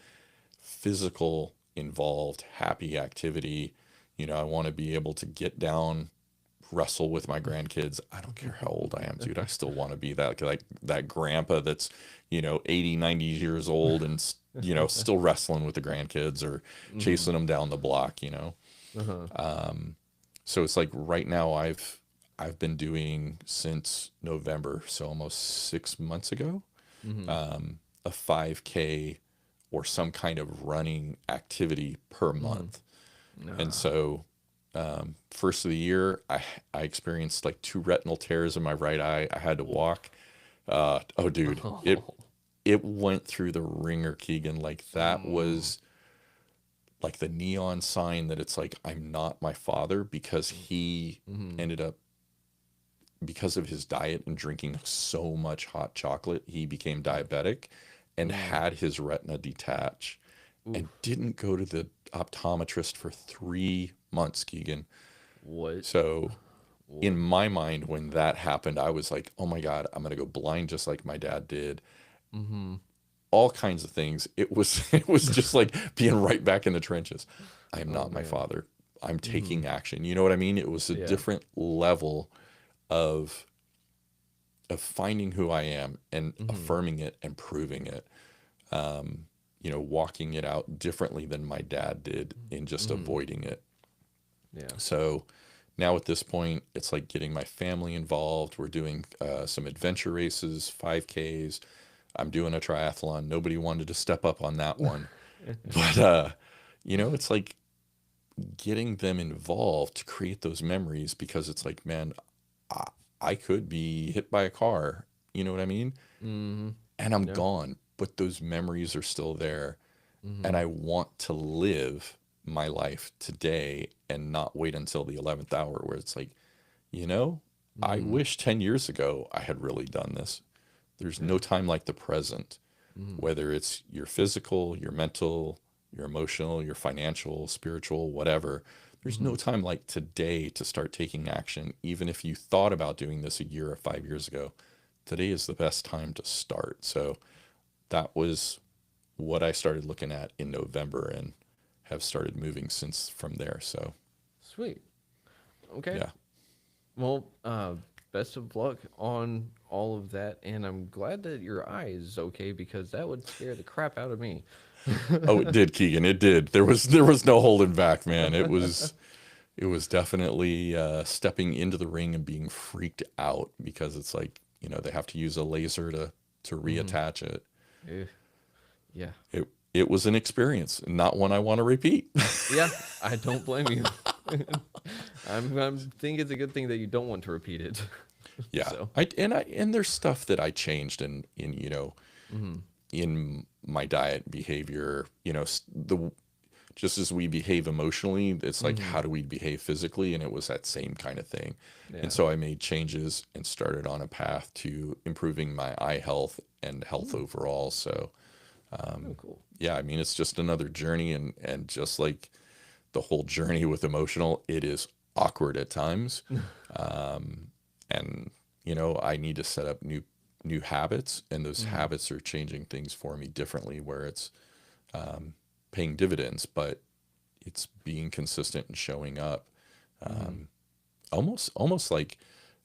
[SPEAKER 2] physical, involved, happy activity. I want to be able to get down, wrestle with my grandkids. I don't care how old I am, dude. I still want to be that like that grandpa that's, 80, 90 years old and still wrestling with the grandkids or
[SPEAKER 1] Mm-hmm.
[SPEAKER 2] chasing them down the block.
[SPEAKER 1] Uh-huh.
[SPEAKER 2] So it's like right now I've been doing since November, so almost 6 months ago,
[SPEAKER 1] Mm-hmm.
[SPEAKER 2] a 5K or some kind of running activity per
[SPEAKER 1] Mm-hmm.
[SPEAKER 2] month. And
[SPEAKER 1] Nah.
[SPEAKER 2] so first of the year, I experienced like two retinal tears in my right eye. I had to walk. Oh, dude, it
[SPEAKER 1] Oh.
[SPEAKER 2] it went through the ringer, Keegan. Like that
[SPEAKER 1] Mm.
[SPEAKER 2] was like the neon sign that it's like I'm not my father because he
[SPEAKER 1] Mm-hmm.
[SPEAKER 2] ended up because of his diet and drinking so much hot chocolate, he became diabetic and
[SPEAKER 1] Mm.
[SPEAKER 2] had his retina detach and
[SPEAKER 1] Oof.
[SPEAKER 2] didn't go to the optometrist for 3 months, Keegan.
[SPEAKER 1] What?
[SPEAKER 2] So in
[SPEAKER 1] What?
[SPEAKER 2] my mind, when that happened, I was like, oh my God, I'm gonna go blind just like my dad did.
[SPEAKER 1] Mm-hmm.
[SPEAKER 2] All kinds of things. It was it was just like being right back in the trenches. I am
[SPEAKER 1] Oh
[SPEAKER 2] not my
[SPEAKER 1] man.
[SPEAKER 2] father. I'm
[SPEAKER 1] Mm-hmm.
[SPEAKER 2] taking action. You know what I mean? It was a
[SPEAKER 1] Yeah.
[SPEAKER 2] different level of finding who I am and
[SPEAKER 1] Mm-hmm.
[SPEAKER 2] affirming it and proving it. Walking it out differently than my dad did in just
[SPEAKER 1] Mm-hmm.
[SPEAKER 2] avoiding it.
[SPEAKER 1] Yeah.
[SPEAKER 2] So now at this point, it's like getting my family involved. We're doing some adventure races, 5Ks. I'm doing a triathlon. Nobody wanted to step up on that one. But, it's like getting them involved to create those memories because it's like, man, I, I could be hit by a car. You know what I mean?
[SPEAKER 1] Mm-hmm.
[SPEAKER 2] And I'm
[SPEAKER 1] Yeah.
[SPEAKER 2] gone, but those memories are still there. And
[SPEAKER 1] Mm-hmm.
[SPEAKER 2] I want to live my life today and not wait until the 11th hour where it's like, you know, I
[SPEAKER 1] Mm-hmm.
[SPEAKER 2] wish 10 years ago I had really done this. There's
[SPEAKER 1] Yeah.
[SPEAKER 2] no time like the present,
[SPEAKER 1] Mm-hmm.
[SPEAKER 2] whether it's your physical, your mental, your emotional, your financial, spiritual, whatever. There's
[SPEAKER 1] Mm-hmm.
[SPEAKER 2] no time like today to start taking action. Even if you thought about doing this a year or 5 years ago, today is the best time to start. So that was what I started looking at in November and have started moving since from there. So
[SPEAKER 1] Sweet. Okay.
[SPEAKER 2] yeah,
[SPEAKER 1] Well, best of luck on all of that, and I'm glad that your eye is okay because that would scare the crap out of me.
[SPEAKER 2] Oh, it did, Keegan. It did. There was no holding back, man. It was definitely stepping into the ring and being freaked out because it's like, they have to use a laser to
[SPEAKER 1] Hmm.
[SPEAKER 2] reattach it.
[SPEAKER 1] Yeah.
[SPEAKER 2] It was an experience, not one I want to repeat.
[SPEAKER 1] Yeah, I don't blame you. I'm think it's a good thing that you don't want to repeat it.
[SPEAKER 2] Yeah.
[SPEAKER 1] So,
[SPEAKER 2] And there's stuff that I changed in
[SPEAKER 1] hmm.
[SPEAKER 2] in my diet behavior, the just as we behave emotionally, it's like
[SPEAKER 1] Hmm.
[SPEAKER 2] how do we behave physically? And it was that same kind of thing. And
[SPEAKER 1] Yeah.
[SPEAKER 2] so I made changes and started on a path to improving my eye health and health
[SPEAKER 1] Mm.
[SPEAKER 2] overall. So
[SPEAKER 1] Oh, cool.
[SPEAKER 2] yeah, I mean it's just another journey, and just like the whole journey with emotional, it is awkward at times. And I need to set up new habits, and those
[SPEAKER 1] Hmm.
[SPEAKER 2] habits are changing things for me differently where it's paying dividends, but it's being consistent and showing up.
[SPEAKER 1] Hmm.
[SPEAKER 2] Almost like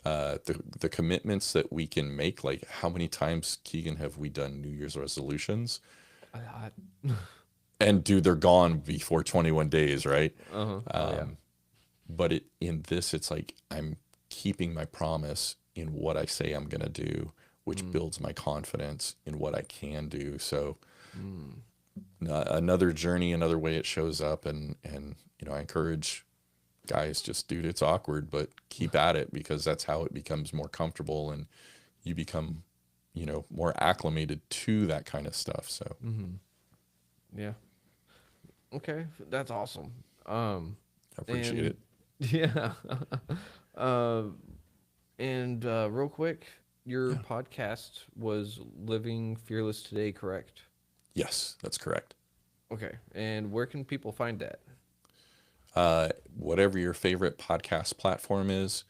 [SPEAKER 2] the commitments that we can make. Like how many times, Keegan, have we done New Year's resolutions?
[SPEAKER 1] I,
[SPEAKER 2] And dude, they're gone before 21 days, right?
[SPEAKER 1] uh-huh. Oh yeah.
[SPEAKER 2] But in this, it's like I'm keeping my promise in what I say I'm gonna do, which
[SPEAKER 1] Mm.
[SPEAKER 2] builds my confidence in what I can do. So
[SPEAKER 1] Mm.
[SPEAKER 2] another journey, another way it shows up, and I encourage guys, just dude, it's awkward, but keep at it because that's how it becomes more comfortable, and you become more acclimated to that kind of stuff. So
[SPEAKER 1] Hmm. Yeah. Okay, that's awesome.
[SPEAKER 2] I appreciate
[SPEAKER 1] And
[SPEAKER 2] it.
[SPEAKER 1] yeah. uh, and real quick, your
[SPEAKER 2] Yeah.
[SPEAKER 1] podcast was Living Fearless Today, correct?
[SPEAKER 2] Yes, that's correct.
[SPEAKER 1] Okay. And where can people find that?
[SPEAKER 2] Whatever your favorite podcast platform is,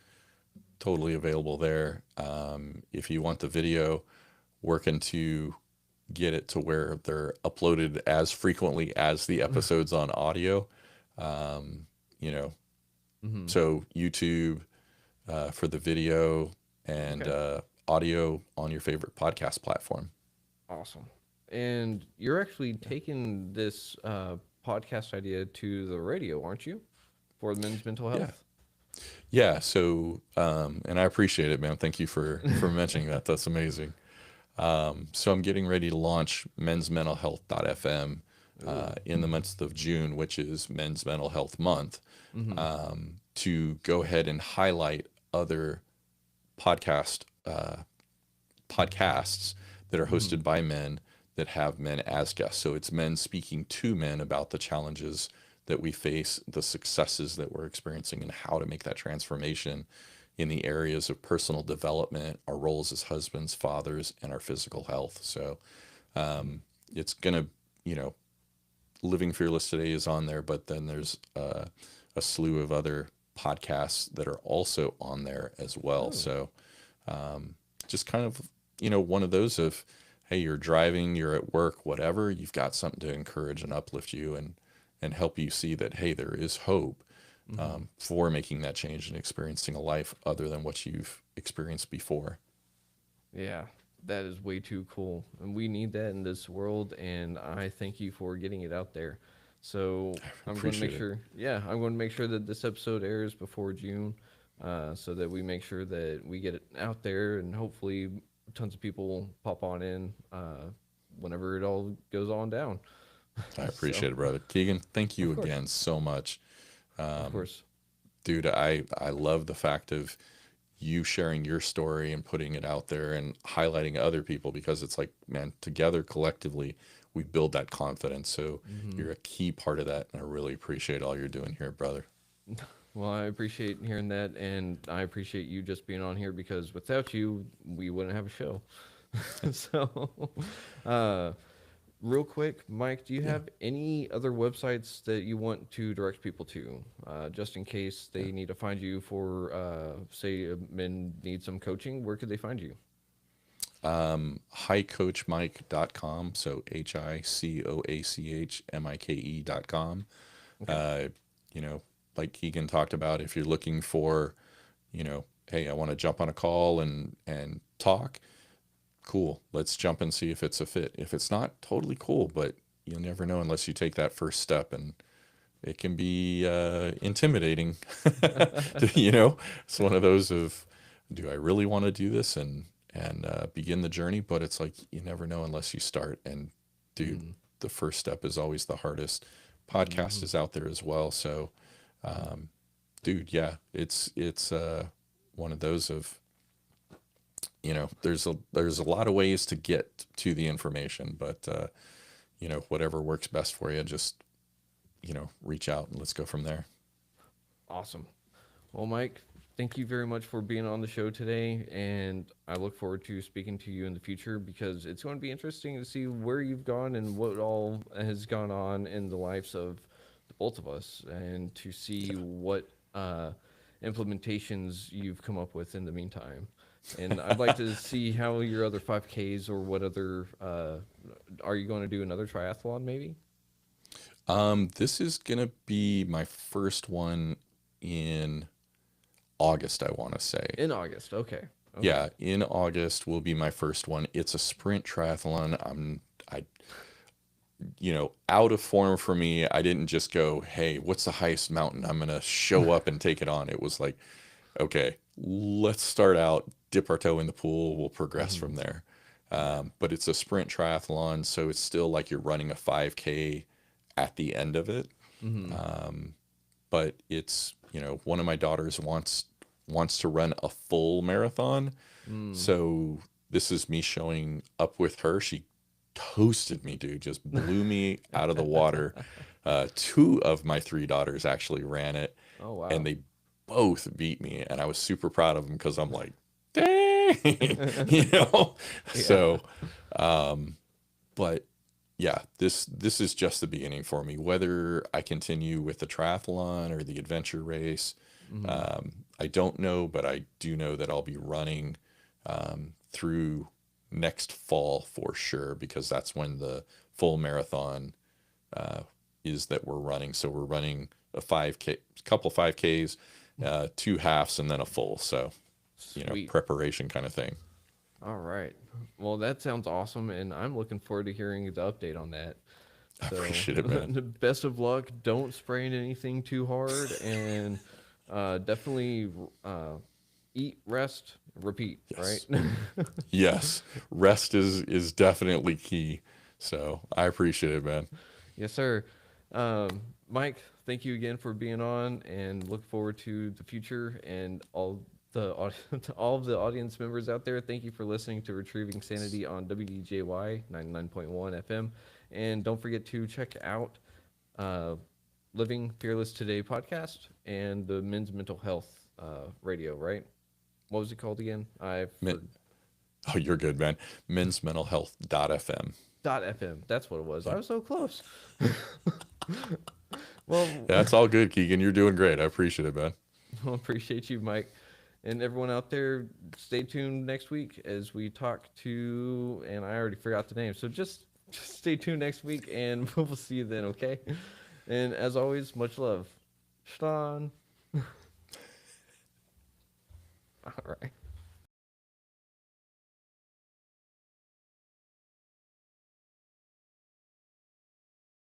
[SPEAKER 2] totally available there. If you want the video, working to get it to where they're uploaded as frequently as the episodes on audio. You know,
[SPEAKER 1] Hmm.
[SPEAKER 2] so YouTube for the video, and
[SPEAKER 1] Okay.
[SPEAKER 2] audio on your favorite podcast platform.
[SPEAKER 1] Awesome. And you're actually taking this podcast idea to the radio, aren't you? For men's mental
[SPEAKER 2] Yeah.
[SPEAKER 1] health.
[SPEAKER 2] Yeah. So, and I appreciate it, man. Thank you for mentioning that. That's amazing. So I'm getting ready to launch mensmentalhealth.fm
[SPEAKER 1] Ooh.
[SPEAKER 2] in the month of June, which is Men's Mental Health Month,
[SPEAKER 1] Hmm.
[SPEAKER 2] to go ahead and highlight other podcast podcasts that are
[SPEAKER 1] Hmm.
[SPEAKER 2] hosted by men that have men as guests. So it's men speaking to men about the challenges that we face, the successes that we're experiencing, and how to make that transformation in the areas of personal development, our roles as husbands, fathers, and our physical health. So it's going to, Living Fearless Today is on there, but then there's a slew of other podcasts that are also on there as well.
[SPEAKER 1] Oh.
[SPEAKER 2] So just kind of, one of those of, hey, you're driving, you're at work, whatever, you've got something to encourage and uplift you, and help you see that, hey, there is hope
[SPEAKER 1] Hmm.
[SPEAKER 2] for making that change and experiencing a life other than what you've experienced before.
[SPEAKER 1] Yeah, that is way too cool. And we need that in this world. And I thank you for getting it out there. So I'm going to make
[SPEAKER 2] Appreciate it.
[SPEAKER 1] sure, yeah, I'm going to make sure that this episode airs before June so that we make sure that we get it out there and hopefully tons of people pop on in whenever it all goes on down.
[SPEAKER 2] I
[SPEAKER 1] So,
[SPEAKER 2] appreciate it, brother. Keegan, thank you
[SPEAKER 1] of course,
[SPEAKER 2] again so much.
[SPEAKER 1] of course.
[SPEAKER 2] Dude, I love the fact of you sharing your story and putting it out there and highlighting other people, because it's like, man, together collectively, we build that confidence. So
[SPEAKER 1] Hmm.
[SPEAKER 2] you're a key part of that. And I really appreciate all you're doing here, brother.
[SPEAKER 1] Well, I appreciate hearing that. And I appreciate you just being on here because without you, we wouldn't have a show. So, uh, real quick, Mike, do you
[SPEAKER 2] Yeah.
[SPEAKER 1] have any other websites that you want to direct people to, just in case
[SPEAKER 2] Yeah.
[SPEAKER 1] they need to find you for, say, men need some coaching? Where could they find you?
[SPEAKER 2] Hicoachmike.com. So HICOACHMIKE.com.
[SPEAKER 1] Okay.
[SPEAKER 2] Uh, you know, like Keegan talked about, if you're looking for, hey, I want to jump on a call and talk. Cool. Let's jump and see if it's a fit. If it's not, totally cool, but you'll never know unless you take that first step, and it can be intimidating. You know, it's one of those of, do I really want to do this and begin the journey? But it's like you never know unless you start. And dude,
[SPEAKER 1] Mm,
[SPEAKER 2] the first step is always the hardest. Podcast
[SPEAKER 1] mhm.
[SPEAKER 2] is out there as well, so dude, yeah, it's one of those of, there's a lot of ways to get to the information, but whatever works best for you, just reach out and let's go from there.
[SPEAKER 1] Awesome. Well, Mike, thank you very much for being on the show today, and I look forward to speaking to you in the future because it's going to be interesting to see where you've gone and what all has gone on in the lives of the both of us, and to see what implementations you've come up with in the meantime. And I'd like to see how your other 5Ks or what other are you going to do another triathlon maybe
[SPEAKER 2] This is gonna be my first one in August, I want to say.
[SPEAKER 1] in August? Okay, okay.
[SPEAKER 2] Yeah, in August will be my first one. It's a sprint triathlon. I, out of form for me. I didn't just go, hey, what's the highest mountain? I'm gonna show up and take it on. It was like, okay, let's start out, dip our toe in the pool. We'll progress
[SPEAKER 1] Hmm.
[SPEAKER 2] from there.
[SPEAKER 1] Yeah.
[SPEAKER 2] But it's a sprint triathlon, so it's still like you're running a 5K at the end of it.
[SPEAKER 1] Hmm.
[SPEAKER 2] But it's, one of my daughters wants to run a full marathon.
[SPEAKER 1] Mm.
[SPEAKER 2] So this is me showing up with her. She toasted me, dude, just blew me out of the water. Two of my three daughters actually ran it,
[SPEAKER 1] Oh
[SPEAKER 2] and
[SPEAKER 1] wow.
[SPEAKER 2] they both beat me. And I was super proud of them because I'm like, dang, you know?
[SPEAKER 1] Yeah.
[SPEAKER 2] So, but yeah, this is just the beginning for me. Whether I continue with the triathlon or the adventure race,
[SPEAKER 1] Hmm.
[SPEAKER 2] I don't know, but I do know that I'll be running through next fall for sure, because that's when the full marathon uh, is that we're running. So we're running a 5K, couple 5Ks, two halves, and then a full. So,
[SPEAKER 1] Sweet.
[SPEAKER 2] preparation kind of thing.
[SPEAKER 1] All right. Well, that sounds awesome, and I'm looking forward to hearing the update on that.
[SPEAKER 2] I
[SPEAKER 1] So,
[SPEAKER 2] appreciate it, man.
[SPEAKER 1] the best of luck. Don't sprain anything too hard, and definitely eat, rest, repeat. Right?
[SPEAKER 2] Yes. Yes. Rest is definitely key. So I appreciate it, man.
[SPEAKER 1] Yes, sir. Mike, thank you again for being on, and look forward to the future and all to all of the audience members out there. Thank you for listening to Retrieving Sanity on WDJY 99.1 FM, and don't forget to check out uh, Living Fearless Today podcast and the Men's Mental Health radio. Right? What was it called again? I've
[SPEAKER 2] Men, oh, you're good, man. Men's mental health.fm.
[SPEAKER 1] dot FM. That's what it was. I was so close. Well,
[SPEAKER 2] Yeah, it's all good, Keegan. You're doing great. I appreciate it, man.
[SPEAKER 1] well, appreciate you, Mike. And everyone out there, stay tuned next week as we talk to, and I already forgot the name. So just stay tuned next week and we'll see you then, okay? And as always, much love. Sean. All right.